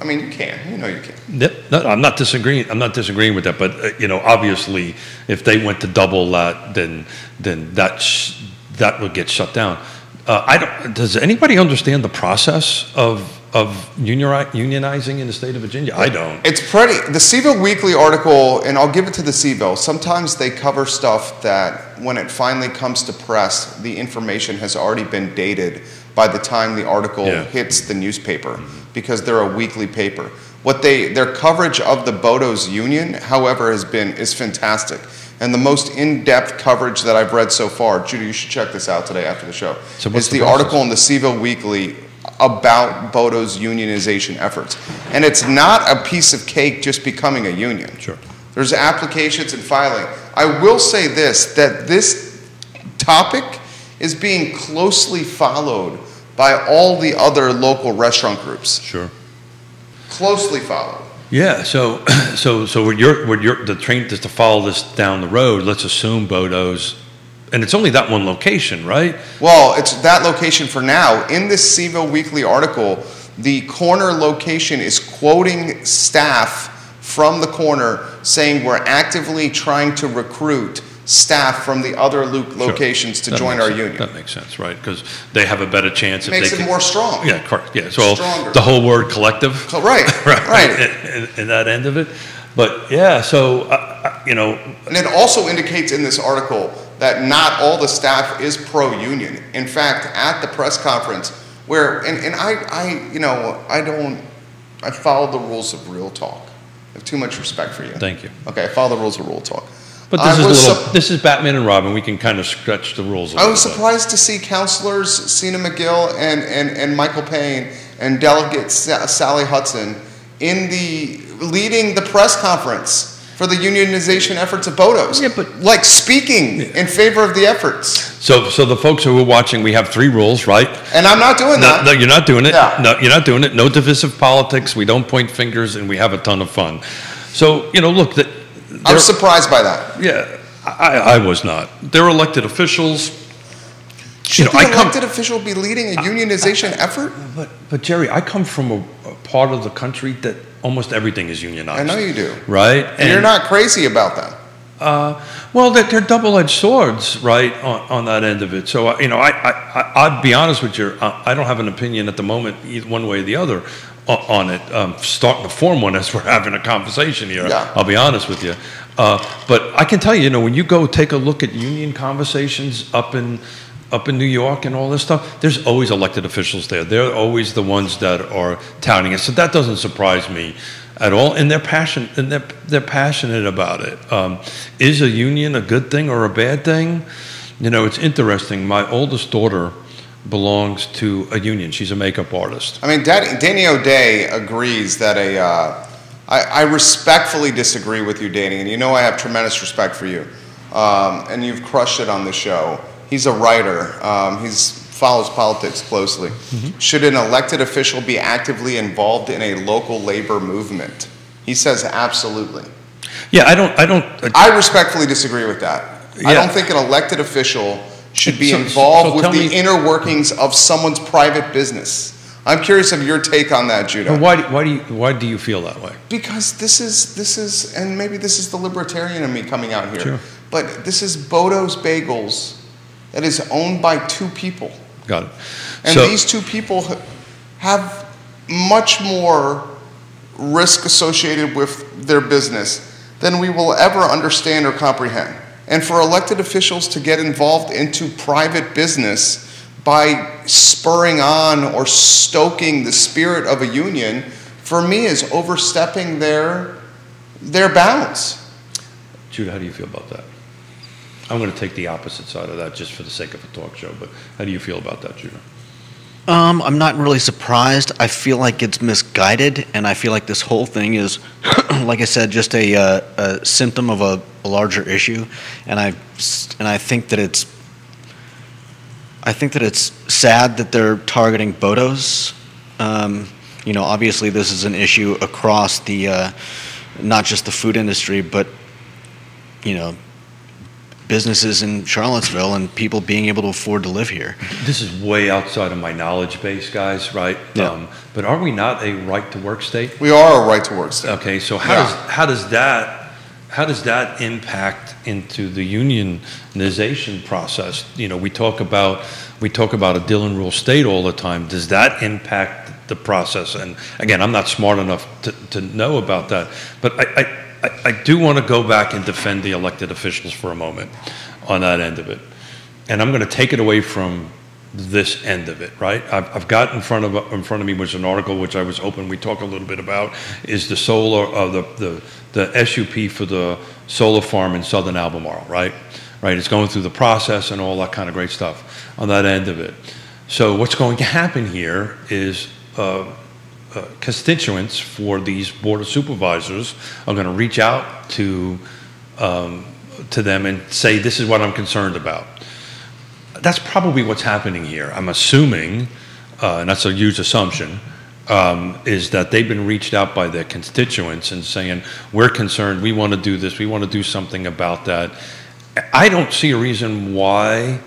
I mean, you can. You know you can.
Yep. No, I'm not disagreeing. I'm not disagreeing with that. But obviously, if they went to double that, then that would get shut down. Does anybody understand the process of unionizing in the state of Virginia? I don't.
It's pretty. The CVille Weekly article, and I'll give it to the CVille. Sometimes they cover stuff that, when it finally comes to press, the information has already been dated by the time the article hits the newspaper, because they're a weekly paper. Their coverage of the Bodo's union, however, is fantastic. And the most in-depth coverage that I've read so far, Judah, you should check this out today after the show, is the article in the CVille Weekly about Bodo's unionization efforts. And it's not a piece of cake just becoming a union.
Sure.
There's applications and filing. I will say this, that this topic is being closely followed by all the other local restaurant groups.
Sure.
Closely followed.
Yeah. So the train is to follow this down the road. Let's assume Bodo's, and it's only that one location, right?
Well, it's that location for now. In this CVille Weekly article, the corner location is quoting staff from the corner saying we're actively trying to recruit staff from the other locations to join our union.
That makes sense, right? Because they have a better chance.
Makes it more strong.
Yeah, correct. Yeah, so
stronger.
The whole word collective.
Right.
In that end of it. But yeah, so,
And it also indicates in this article that not all the staff is pro-union. In fact, at the press conference, where, I follow the rules of Real Talk. I have too much respect for you.
Thank you.
Okay, I follow the rules of Real Talk.
But this is Batman and Robin. We can kind of stretch the rules a little bit.
I was surprised to see councilors Sina McGill and Michael Payne and Delegate Sally Hudson leading the press conference for the unionization efforts of Bodo's.
Yeah, but
speaking in favor of the efforts.
So the folks who are watching, we have 3 rules, right?
And I'm not doing that.
No, you're not doing it.
Yeah.
No, you're not doing it. No divisive politics. We don't point fingers, and we have a ton of fun. So look,
I'm surprised by that.
Yeah, I was not. They're elected officials.
Should the elected official be leading a unionization effort?
But Jerry, I come from a part of the country that almost everything is unionized.
I know you do.
Right?
And you're not crazy about that.
Well, they're double-edged swords, right, on that end of it. So, I'd be honest with you, I don't have an opinion at the moment, either one way or the other, on it. Starting to form one as we're having a conversation here.
Yeah.
I'll be honest with you. But I can tell you, when you go take a look at union conversations up in New York and all this stuff, there's always elected officials there. They're always the ones that are touting it. So that doesn't surprise me at all. And they're passionate about it. Is a union a good thing or a bad thing? It's interesting. My oldest daughter belongs to a union. She's a makeup artist.
I mean, Danny O'Day agrees that I respectfully disagree with you, Danny, and I have tremendous respect for you. And you've crushed it on the show. He's a writer. He follows politics closely. Mm-hmm. Should an elected official be actively involved in a local labor movement? He says absolutely.
Yeah,
I respectfully disagree with that. Yeah. I don't think an elected official should be involved with the inner workings of someone's private business. I'm curious of your take on that, Judah.
Why do you feel that way?
Because this is, and maybe this is the libertarian in me coming out here,
sure.
But this is Bodo's Bagels that is owned by 2 people.
Got it.
And these 2 people have much more risk associated with their business than we will ever understand or comprehend. And for elected officials to get involved into private business by spurring on or stoking the spirit of a union, for me, is overstepping their bounds.
Judah, how do you feel about that? I'm going to take the opposite side of that just for the sake of a talk show, but how do you feel about that, Judah?
I'm not really surprised. I feel like it's misguided, and I feel like this whole thing is, like I said, just a symptom of a larger issue. And I think that it's sad that they're targeting Bodos. Obviously this is an issue across the not just the food industry, but businesses in Charlottesville and people being able to afford to live here.
This is way outside of my knowledge base, guys, right?
Yeah.
But are we not a right-to-work state?
We are a right-to-work state.
Okay, so how does that impact into the unionization process? We talk about a Dillon rule state all the time. Does that impact the process? And again, I'm not smart enough to know about that, but I do want to go back and defend the elected officials for a moment on that end of it. And I'm going to take it away from this end of it, right? I've got in front of me was an article which I was hoping we'd talk a little bit about, is the solar, the SUP for the solar farm in southern Albemarle, right? Right, it's going through the process and all that kind of great stuff on that end of it. So what's going to happen here is constituents for these board of supervisors are going to reach out to them and say, this is what I'm concerned about. That's probably what's happening here. I'm assuming, and that's a huge assumption, is that they've been reached out by their constituents and saying, we're concerned, we want to do this, we want to do something about that. I don't see a reason why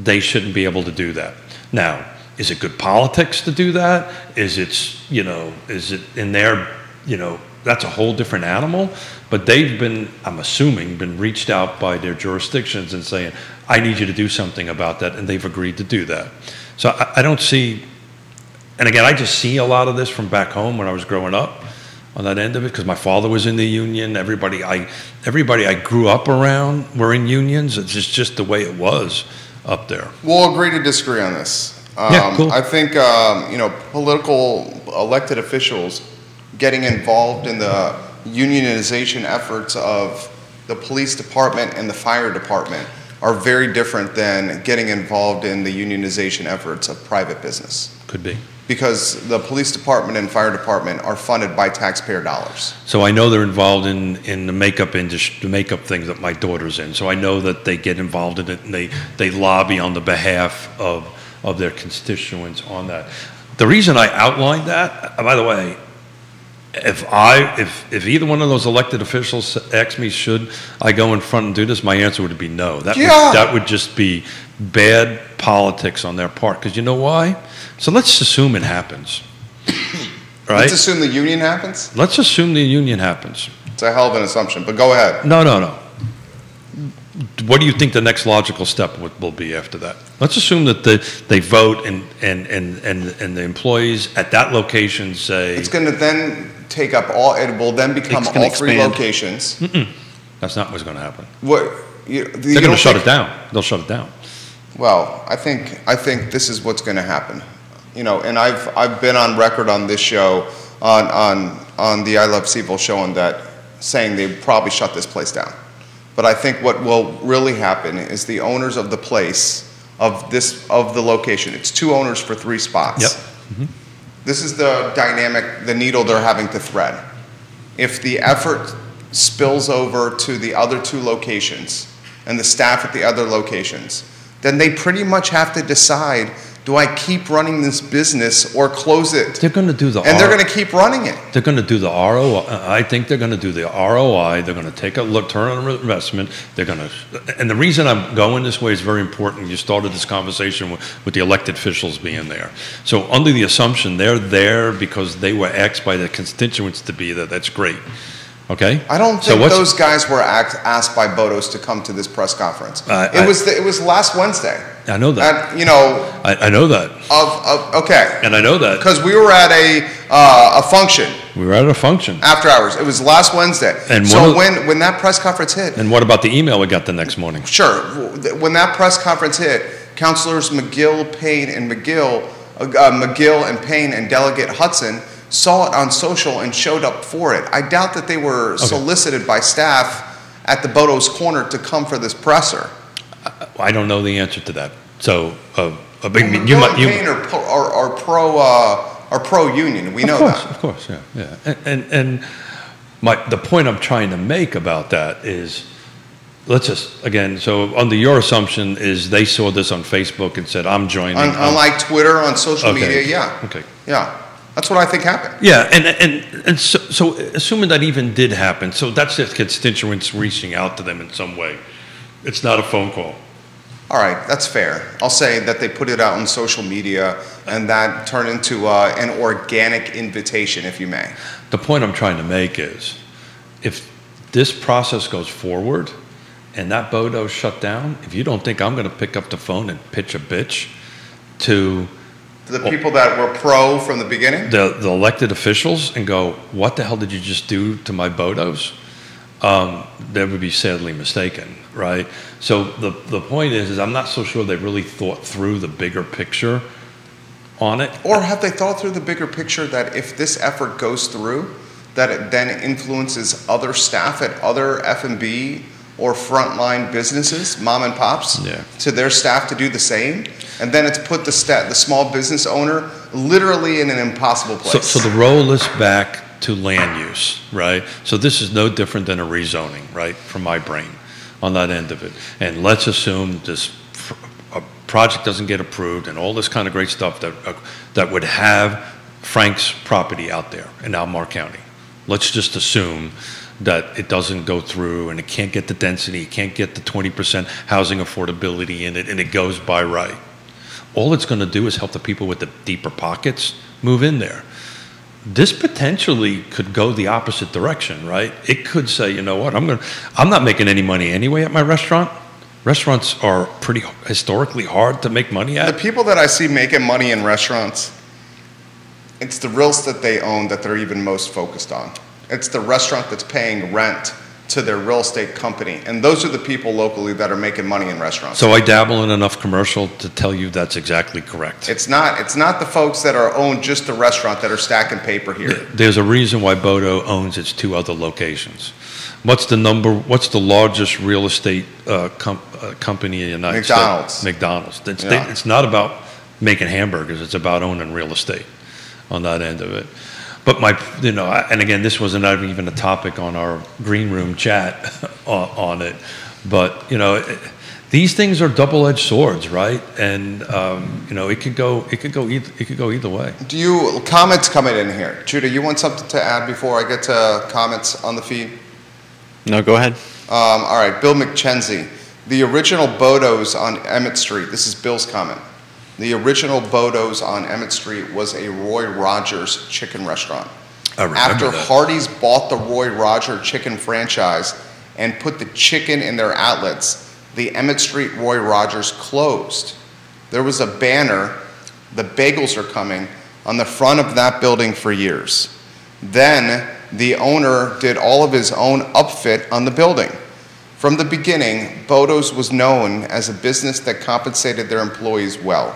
they shouldn't be able to do that. Now, is it good politics to do that? Is it in their, that's a whole different animal. But they've been, I'm assuming, been reached out by their jurisdictions and saying, I need you to do something about that, and they've agreed to do that. So I don't see, and again, I just see a lot of this from back home when I was growing up on that end of it, because my father was in the union. Everybody I grew up around were in unions. It's just the way it was up there.
We'll agree to disagree on this.
Yeah, cool.
I think, political elected officials getting involved in the unionization efforts of the police department and the fire department are very different than getting involved in the unionization efforts of private business.
Could be.
Because the police department and fire department are funded by taxpayer dollars.
So I know they're involved in the makeup industry, the makeup things that my daughter's in. So I know that they get involved in it, and they lobby on the behalf of their constituents on that. The reason I outlined that, by the way, if either one of those elected officials asked me, should I go in front and do this, my answer would be no. That would just be bad politics on their part. Because you know why? So let's assume it happens. Right?
Let's assume the union happens?
Let's assume the union happens.
It's a hell of an assumption, but go ahead.
No. What do you think the next logical step will be after that? Let's assume that they vote and the employees at that location say... It's
going to then take up all... It will then become all three locations.
That's not what's going to happen.
They're
going to shut it down. They'll shut it down.
Well, I think this is what's going to happen. And I've been on record on this show, on the I Love CVille show, saying they probably shut this place down. But I think what will really happen is the owners of the place, of the location, it's 2 owners for 3 spots.
Yep.
This is the dynamic, the needle they're having to thread. If the effort spills over to the other 2 locations and the staff at the other locations, then they pretty much have to decide, do I keep running this business or close it?
They're going to do the
And they're going to keep running it.
They're going to do the ROI. I think they're going to do the ROI. They're going to take a look, turn on investment. They're going to, and the reason I'm going this way is very important. You started this conversation with the elected officials being there. So under the assumption they're there because they were asked by their constituents to be there, that's great. Okay.
I don't think those guys were asked by Bodos to come to this press conference. It was last Wednesday.
I know that. I know that.
Okay.
And I know that
because we were at a function.
We were at a function
after hours. It was last Wednesday. And so when that press conference hit.
And what about the email we got the next morning?
Sure. When that press conference hit, Councilors McGill, Payne, and McGill and Payne and Delegate Hudson saw it on social and showed up for it. I doubt that they were solicited by staff at the Bodos Corner to come for this presser.
I don't know the answer to that. So I mean, you might.
Are pro-union. We know that.
Of course, yeah. And the point I'm trying to make about that is, let's just, again, so under your assumption is they saw this on Facebook and said, I'm joining.
On like Twitter, on social media, yeah.
Okay.
Yeah. That's what I think happened.
Yeah, and so assuming that even did happen, so that's just constituents reaching out to them in some way. It's not a phone call.
All right, that's fair. I'll say that they put it out on social media and that turned into an organic invitation, if you may.
The point I'm trying to make is, if this process goes forward and that Bodo's shut down, if you don't think I'm going to pick up the phone and pitch a bitch to
the people that were pro from the beginning?
The elected officials and go, what the hell did you just do to my Bodos? They would be sadly mistaken, right? So the point is I'm not so sure they really thought through the bigger picture on it.
Or have they thought through the bigger picture that if this effort goes through, that it then influences other staff at other F&B or frontline businesses, mom and pops, to their staff to do the same? And then it's put the small business owner literally in an impossible place.
So the roll is back to land use, right? So this is no different than a rezoning, right, from my brain on that end of it. And let's assume this project doesn't get approved and all this kind of great stuff that would have Frank's property out there in Albemarle County. Let's just assume that it doesn't go through and it can't get the density, it can't get the 20% housing affordability in it, and it goes by right. All it's going to do is help the people with the deeper pockets move in there. This potentially could go the opposite direction, right? It could say, you know what, I'm not making any money anyway at my restaurant. Restaurants are pretty historically hard to make money at.
The people that I see making money in restaurants, it's the real estate they own that they're even most focused on. It's the restaurant that's paying rent to their real estate company. And those are the people locally that are making money in restaurants.
So I dabble in enough commercial to tell you that's exactly correct.
It's not the folks that own just the restaurant that are stacking paper here.
There's a reason why Bodo owns its two other locations. What's the largest real estate company in the United States? McDonald's. It's not about making hamburgers, it's about owning real estate on that end of it. But and again, this wasn't even a topic on our green room chat on it. But these things are double-edged swords, right? And it could go either way.
Comments coming in here? Judah, you want something to add before I get to comments on the feed?
No, go ahead.
All right, Bill McKenzie. The original Bodo's on Emmett Street. This is Bill's comment. The original Bodo's on Emmett Street was a Roy Rogers chicken restaurant. After Hardee's bought the Roy Rogers chicken franchise and put the chicken in their outlets, the Emmett Street Roy Rogers closed. There was a banner, "The bagels are coming," on the front of that building for years. Then the owner did all of his own upfit on the building. From the beginning, Bodo's was known as a business that compensated their employees well.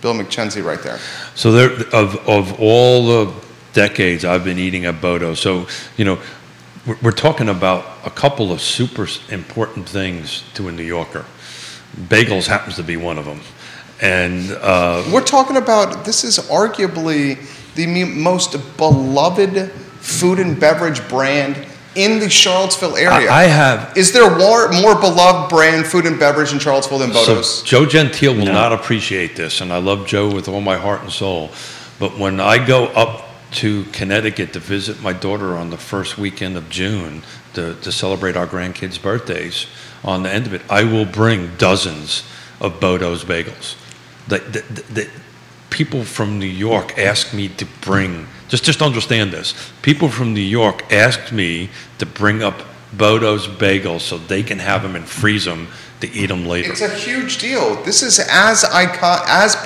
Bill McKenzie right there.
So of all the decades I've been eating at Bodo, so we're talking about a couple of super important things to a New Yorker. Bagels happens to be one of them. And
we're talking about, this is arguably the most beloved food and beverage brand in the Charlottesville area. Is there more beloved brand food and beverage in Charlottesville than Bodo's?
So Joe Gentile will not appreciate this, and I love Joe with all my heart and soul. But when I go up to Connecticut to visit my daughter on the first weekend of June to celebrate our grandkids' birthdays, on the end of it, I will bring dozens of Bodo's bagels. The people from New York ask me to bring. Just understand this. People from New York asked me to bring up Bodo's bagels so they can have them and freeze them to eat them later.
It's a huge deal. This is as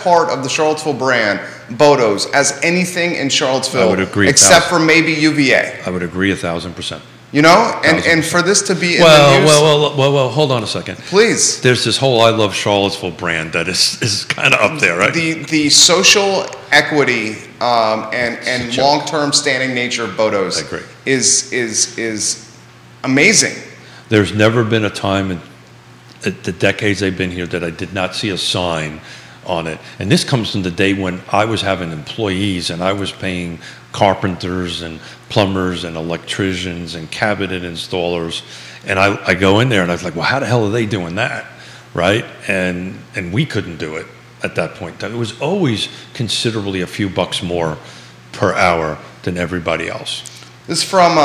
part of the Charlottesville brand, Bodo's, as anything in Charlottesville. I
would agree.
Except for maybe UVA.
I would agree 1,000%.
And for this to be in
the news. Well, hold on a second.
Please.
There's this whole I Love Charlottesville brand that is kind of up there, right?
The social equity and long-term standing nature of Bodo's is amazing.
There's never been a time in the decades they've been here that I did not see a sign on it. And this comes from the day when I was having employees and I was paying carpenters and plumbers and electricians and cabinet installers. And I go in there and I was like, well, how the hell are they doing that, right? And we couldn't do it at that point. It was always considerably a few bucks more per hour than everybody else.
This is from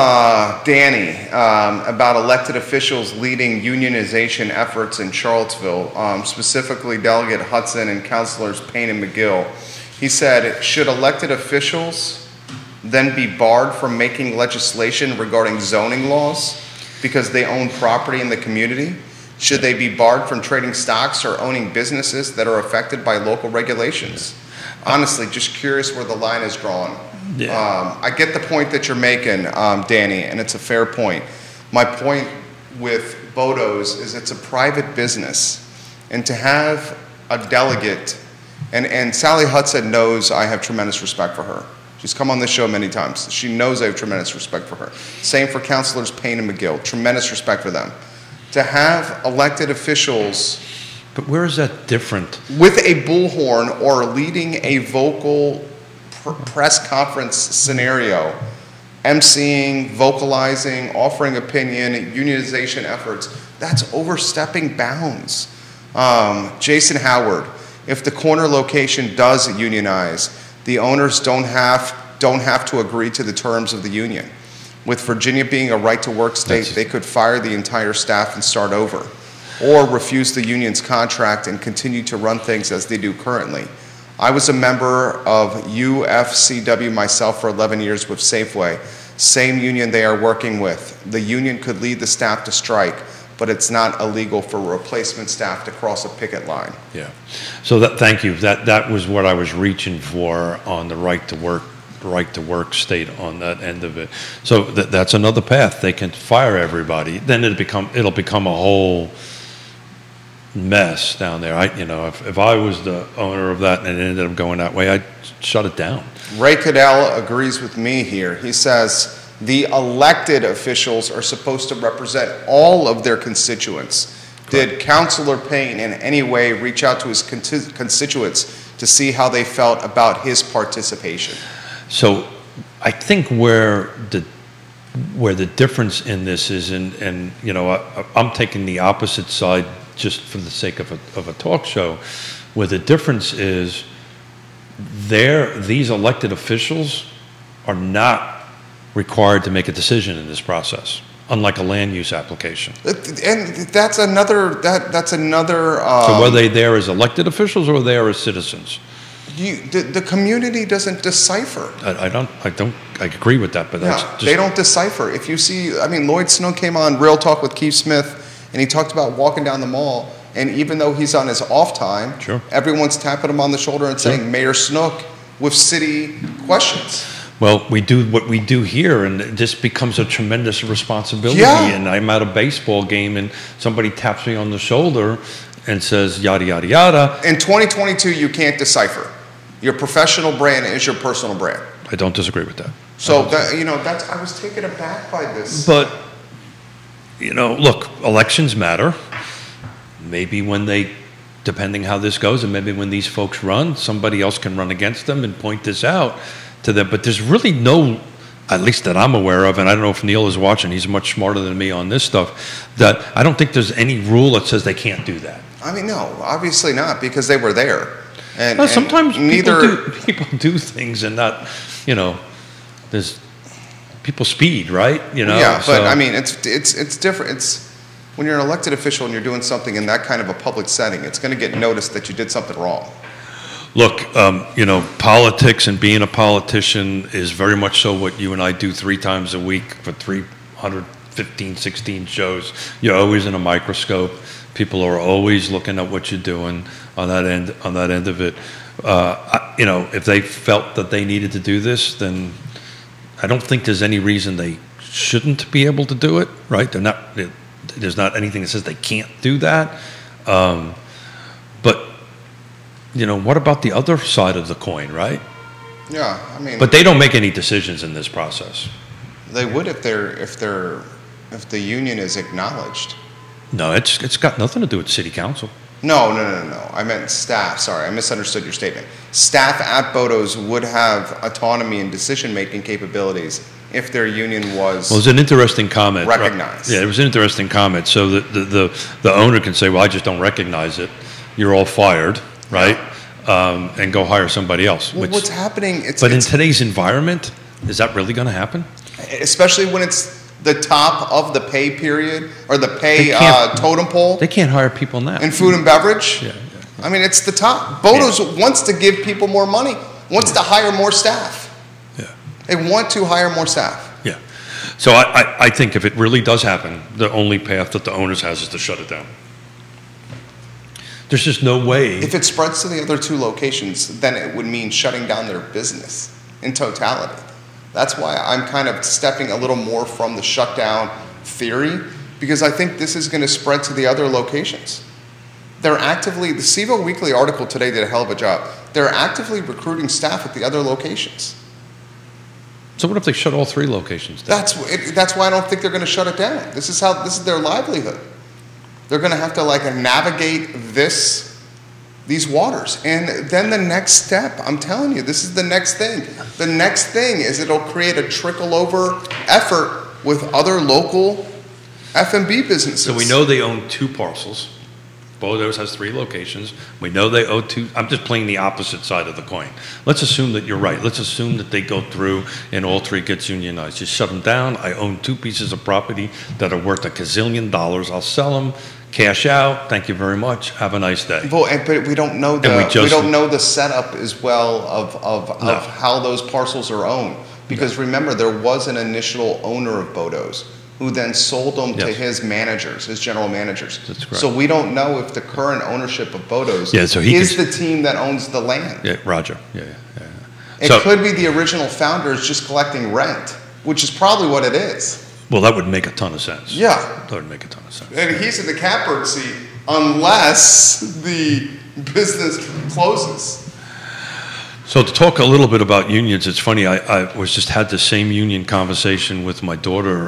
Danny about elected officials leading unionization efforts in Charlottesville, specifically Delegate Hudson and Councilors Payne and McGill. He said, should elected officials then be barred from making legislation regarding zoning laws because they own property in the community? Should they be barred from trading stocks or owning businesses that are affected by local regulations? Honestly, just curious where the line is drawn. Yeah. I get the point that you're making, Danny, and it's a fair point. My point with Bodo's is it's a private business, and to have a delegate, and Sally Hudson knows I have tremendous respect for her. She's come on this show many times. She knows I have tremendous respect for her. Same for Councilors Payne and McGill, tremendous respect for them. To have elected officials...
But where is that different?
With a bullhorn or leading a vocal press conference scenario, emceeing, vocalizing, offering opinion, unionization efforts, that's overstepping bounds. Jason Howard, if the corner location does unionize, the owners don't have to agree to the terms of the union. With Virginia being a right-to-work state, they could fire the entire staff and start over, or refuse the union's contract and continue to run things as they do currently. I was a member of UFCW myself for 11 years with Safeway. Same union they are working with. The union could lead the staff to strike, but it's not illegal for replacement staff to cross a picket line.
Yeah. So thank you. That was what I was reaching for on the right to work state on that end of it. So that's another path. They can fire everybody. Then it'll become a whole mess down there. If I was the owner of that and it ended up going that way, I'd shut it down.
Ray Cadell agrees with me here. He says the elected officials are supposed to represent all of their constituents. Correct. Did Councilor Payne in any way reach out to his constituents to see how they felt about his participation?
So I think where the difference in this is, and I'm taking the opposite side just for the sake of a talk show, where the difference is these elected officials are not required to make a decision in this process, unlike a land use application.
And that's another.
So were they there as elected officials or were they there as citizens?
The community doesn't decipher.
I agree with that, but
they don't decipher. If you see, Lloyd Snow came on Real Talk with Keith Smith, and he talked about walking down the mall, and even though he's on his off time,
sure,
everyone's tapping him on the shoulder and saying, Mayor Snook, with city questions.
Well, we do what we do here, and it just becomes a tremendous responsibility.
Yeah.
And I'm at a baseball game, and somebody taps me on the shoulder and says, yada, yada, yada.
In 2022, you can't decipher. Your professional brand is your personal brand.
I don't disagree with that.
So, I was taken aback by this.
But, look, elections matter. Maybe depending how this goes, and maybe when these folks run, somebody else can run against them and point this out to them. But there's really no, at least that I'm aware of, and I don't know if Neil is watching, he's much smarter than me on this stuff, that I don't think there's any rule that says they can't do that.
No, obviously not, because they were there. And
sometimes people do things and not, there's people speed, right?
Yeah, but it's different. It's when you're an elected official and you're doing something in that kind of a public setting, it's going to get noticed that you did something wrong.
Look, politics and being a politician is very much so what you and I do 3 times a week for 315, 16 shows. You're always in a microscope. People are always looking at what you're doing on that end of it. If they felt that they needed to do this, then I don't think there's any reason they shouldn't be able to do it, right? There's not anything that says they can't do that. But what about the other side of the coin, right?
Yeah,
But they don't make any decisions in this process.
They would if the union is acknowledged.
No, it's got nothing to do with city council.
No. I meant staff. Sorry, I misunderstood your statement. Staff at Bodo's would have autonomy and decision-making capabilities if their union was
Well, it's an interesting comment.
recognized.
Right? Yeah, it was an interesting comment. So the owner can say, well, I just don't recognize it. You're all fired, right? And go hire somebody else.
Well, what's happening?
In today's environment, is that really going to happen?
Especially when it's the top of the pay period or the pay totem pole.
They can't hire people now.
In food and beverage.
Yeah.
I mean, it's the top. Bodo's wants to give people more money, wants to hire more staff.
Yeah.
They want to hire more staff.
Yeah. So I think if it really does happen, the only path that the owners has is to shut it down. There's just no way.
If it spreads to the other two locations, then it would mean shutting down their business in totality. That's why I'm kind of stepping a little more from the shutdown theory, because I think this is going to spread to the other locations. They're actively, the CVille Weekly article today did a hell of a job. They're actively recruiting staff at the other locations.
So what if they shut all 3 locations down?
That's why I don't think they're going to shut it down. This is their livelihood. They're going to have to navigate these waters. And then the next step, I'm telling you, this is the next thing. The next thing is it'll create a trickle over effort with other local F&B businesses.
So we know they own 2 parcels. Bodo's has 3 locations. We know they owe 2. I'm just playing the opposite side of the coin. Let's assume that you're right. Let's assume that they go through and all 3 gets unionized. You shut them down. I own 2 pieces of property that are worth $1 gazillion. I'll sell them. Cash out. Thank you very much. Have a nice day.
But we don't know the setup as well of how those parcels are owned. Because remember, there was an initial owner of Bodo's who then sold them to his managers, his general managers.
That's correct.
So we don't know if the current ownership of Bodo's
is the
team that owns the land.
Yeah, Roger. Yeah.
It could be the original founders just collecting rent, which is probably what it is.
Well, that would make a ton of sense.
Yeah.
That would make a ton of sense.
And he's in the catbird seat unless the business closes.
So to talk a little bit about unions, it's funny, I had the same union conversation with my daughter,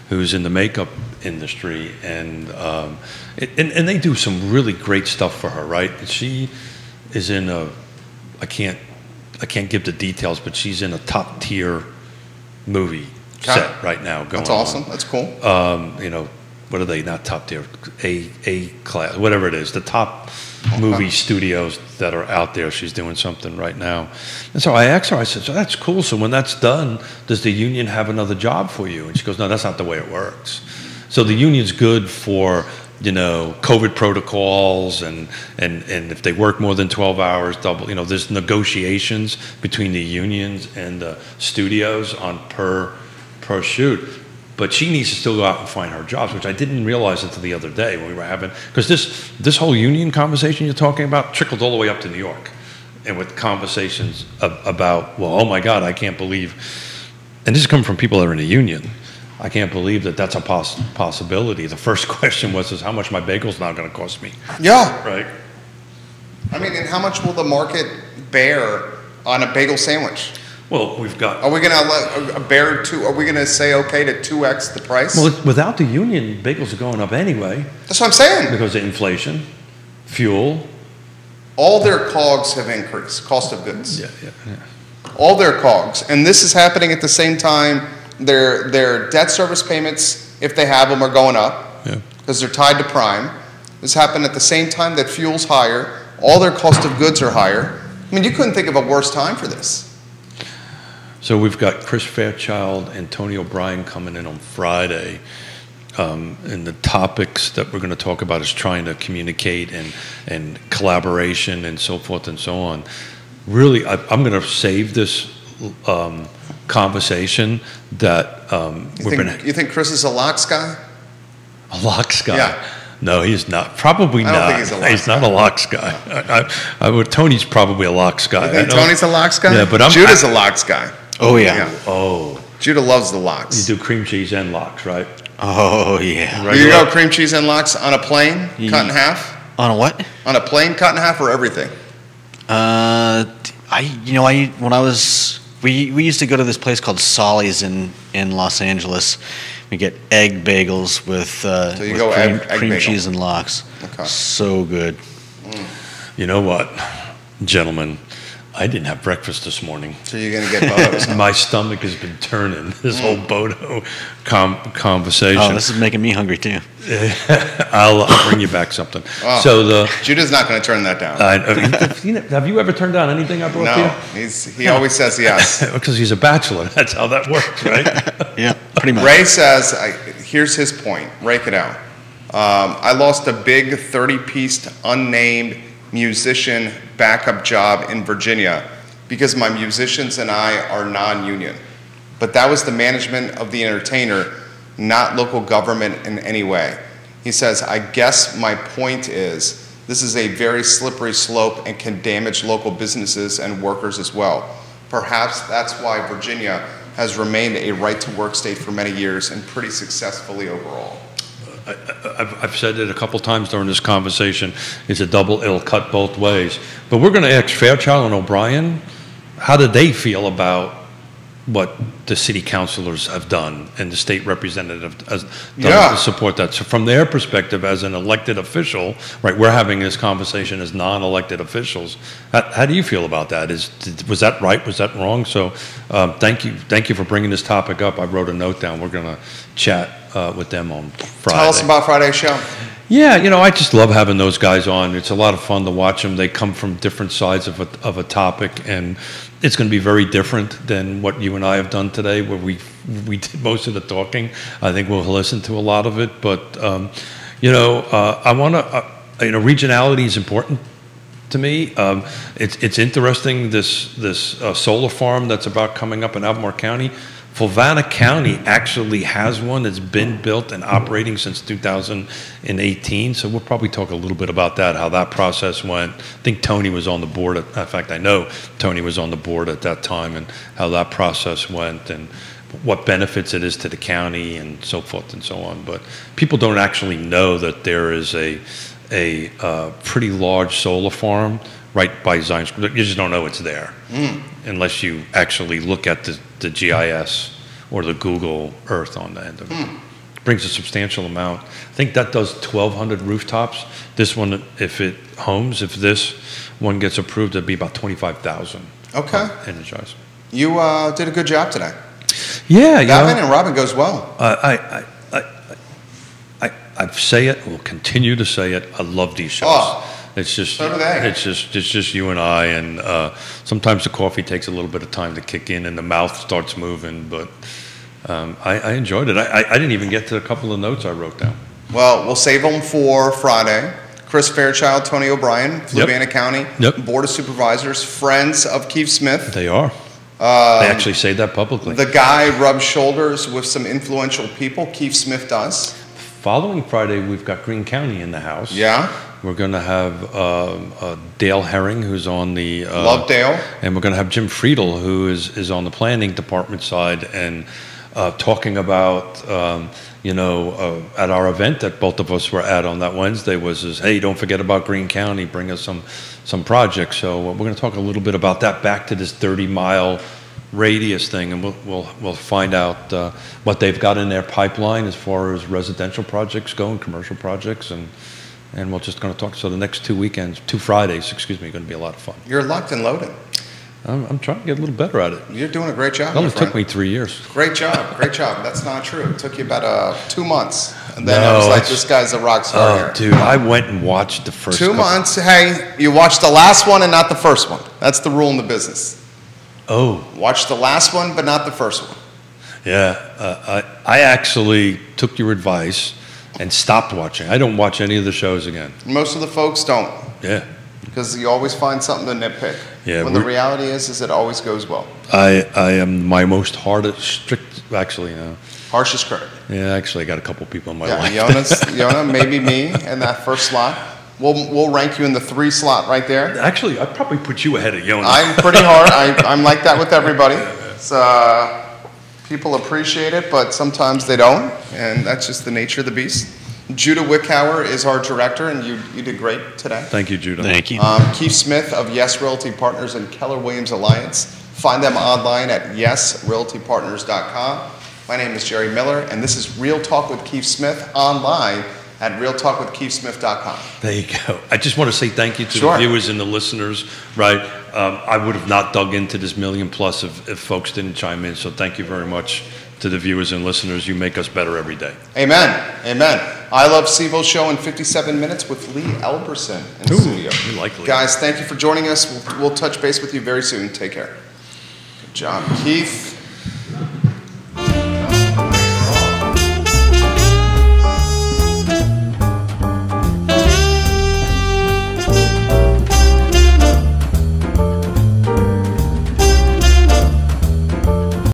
who's in the makeup industry, and they do some really great stuff for her, right? She is in I can't give the details, but she's in a top tier movie set right now going on.
That's awesome. That's cool.
What are they? Not top tier, A class, whatever it is. The top movie studios that are out there. She's doing something right now. And so I asked her, I said, so that's cool. So when that's done, does the union have another job for you? And she goes, no, that's not the way it works. So the union's good for, COVID protocols and if they work more than 12 hours, there's negotiations between the unions and the studios on per shoot. But she needs to still go out and find her jobs, which I didn't realize until the other day when we were having, because this whole union conversation you're talking about trickled all the way up to New York, and with conversations about, well, oh my God, I can't believe, and this is coming from people that are in a union, I can't believe that that's a possibility. The first question was, how much my bagel's now going to cost me?
Yeah.
Right.
I mean, and how much will the market bear on a bagel sandwich?
Well, we've got.
Are we going to Are we going to say okay to 2x the price?
Well, without the union, bagels are going up anyway.
That's what I'm saying.
Because of inflation, fuel.
All their COGS have increased, cost of goods.
Yeah.
All their COGS, and this is happening at the same time. Their debt service payments, if they have them, are going up because they're tied to prime. This happened at the same time that fuel's higher. All their cost of goods are higher. I mean, you couldn't think of a worse time for this.
So we've got Chris Fairchild and Tony O'Brien coming in on Friday, and the topics that we're going to talk about is trying to communicate and collaboration and so forth and so on. Really, I'm going to save this conversation that
You think Chris is a locks guy?
A locks guy?
Yeah.
No, he's not. Probably not.
I don't think he's a locks
guy. Not a locks guy. Tony's probably a locks guy.
You think Tony's a locks guy?
Yeah, but
Judah's a locks guy.
Oh, yeah.
Oh.
Judah loves the locks.
You do cream cheese and locks, right?
Oh, yeah.
Here you go, cream cheese and locks on a plane, cut in half?
On a what?
On a plane, cut in half, or everything?
We used to go to this place called Solly's in Los Angeles, We get egg bagels with,
So you
with
go egg
cream
bagel.
cheese and lox.
Okay.
So good.
You know what, gentlemen? I didn't have breakfast this morning.
So you're going to get Bodo's.
My stomach has been turning this whole Bodo conversation.
Oh, this is making me hungry too.
I'll bring you back something.
Oh,
So
Judah's not going to turn that down.
have you ever turned down anything I brought to you?
No, he always says yes.
Because he's a bachelor. That's how that works, right?
Yeah, pretty much.
Ray says, here's his point. Rake it out. I lost a big 30-piece unnamed musician backup job in Virginia because my musicians and I are non-union. But that was the management of the entertainer, not local government in any way. He says, I guess my point is this is a very slippery slope and can damage local businesses and workers as well. Perhaps that's why Virginia has remained a right-to-work state for many years and pretty successfully overall.
I've said it a couple times during this conversation. It's a double ill cut both ways. But we're going to ask Fairchild and O'Brien, how do they feel about what the city councilors have done and the state representative has done to support that? So from their perspective as an elected official, right, we're having this conversation as non-elected officials. How do you feel about that? Was that right? Was that wrong? So thank you for bringing this topic up. I wrote a note down. We're going to chat with them on Friday.
Tell us about Friday's show.
Yeah, I just love having those guys on. It's a lot of fun to watch them. They come from different sides of a topic, and it's going to be very different than what you and I have done today, where we did most of the talking. I think we'll listen to a lot of it, but I want to. Regionality is important to me. It's interesting this solar farm that's about coming up in Albemarle County. Fulvana County actually has one that's been built and operating since 2018, so we'll probably talk a little bit about that, how that process went. I think Tony was on the board. In fact, I know Tony was on the board at that time, and how that process went and what benefits it is to the county and so forth and so on. But people don't actually know that there is a pretty large solar farm right by Zion School. You just don't know it's there unless you actually look at the GIS or the Google Earth on the end of it. It brings a substantial amount. I think that does 1,200 rooftops. This one, if this one gets approved, it'd be about 25,000.
Okay.
Energized.
You did a good job today.
Yeah.
Batman and Robin goes well.
I say it, will continue to say it. I love these shows.
Oh.
It's just,
so do they.
It's just you and I, and sometimes the coffee takes a little bit of time to kick in, and the mouth starts moving. But I enjoyed it. I didn't even get to a couple of notes I wrote down.
Well, we'll save them for Friday. Chris Fairchild, Tony O'Brien, Fluvanna County Board of Supervisors, friends of Keith Smith.
They are. They actually say that publicly.
The guy rubs shoulders with some influential people. Keith Smith does.
Following Friday, we've got Greene County in the house.
Yeah.
We're going to have Dale Herring, who's on the...
Love Dale.
And we're going to have Jim Friedel, who is on the planning department side, and talking about, at our event that both of us were at on that Wednesday was, hey, don't forget about Greene County, bring us some projects. So we're going to talk a little bit about that, back to this 30-mile radius thing, and we'll find out what they've got in their pipeline as far as residential projects go and commercial projects, and we're just going to talk. So the next 2 Fridays, are going to be a lot of fun.
You're locked and loaded.
I'm trying to get a little better at it.
You're doing a great job.
It only took me 3 years.
Great job. That's not true. It took you about 2 months. And then I was like, this guy's a rock star here.
Dude, I went and watched the first
2 months. Hey, you watched the last one and not the first one. That's the rule in the business.
Oh.
Watch the last one, but not the first one.
Yeah. I actually took your advice and stopped watching. I don't watch any of the shows again.
Most of the folks don't.
Yeah.
Because you always find something to nitpick.
Yeah.
When the reality is it always goes well.
I am my most harshest critic. Yeah, actually, I got a couple people in my life.
Yonna, maybe me in that first slot. We'll rank you in the 3 slot right there.
Actually, I'd probably put you ahead of Yonna.
I'm pretty hard. I'm like that with everybody. So, people appreciate it, but sometimes they don't, and that's just the nature of the beast. Judah Wickhauer is our director, and you did great today.
Thank you, Judah.
Thank you.
Keith Smith of Yes Realty Partners and Keller Williams Alliance. Find them online at yesrealtypartners.com. My name is Jerry Miller, and this is Real Talk with Keith Smith online at realtalkwithkeithsmith.com.
There you go. I just want to say thank you to the viewers and the listeners, right? I would have not dug into this million plus if folks didn't chime in, so thank you very much to the viewers and listeners. You make us better every day.
Amen. Amen. I Love CVille show in 57 minutes with Lee Elberson in the studio.
You like Lee.
Guys, thank you for joining us. We'll touch base with you very soon. Take care. Good job, Keith.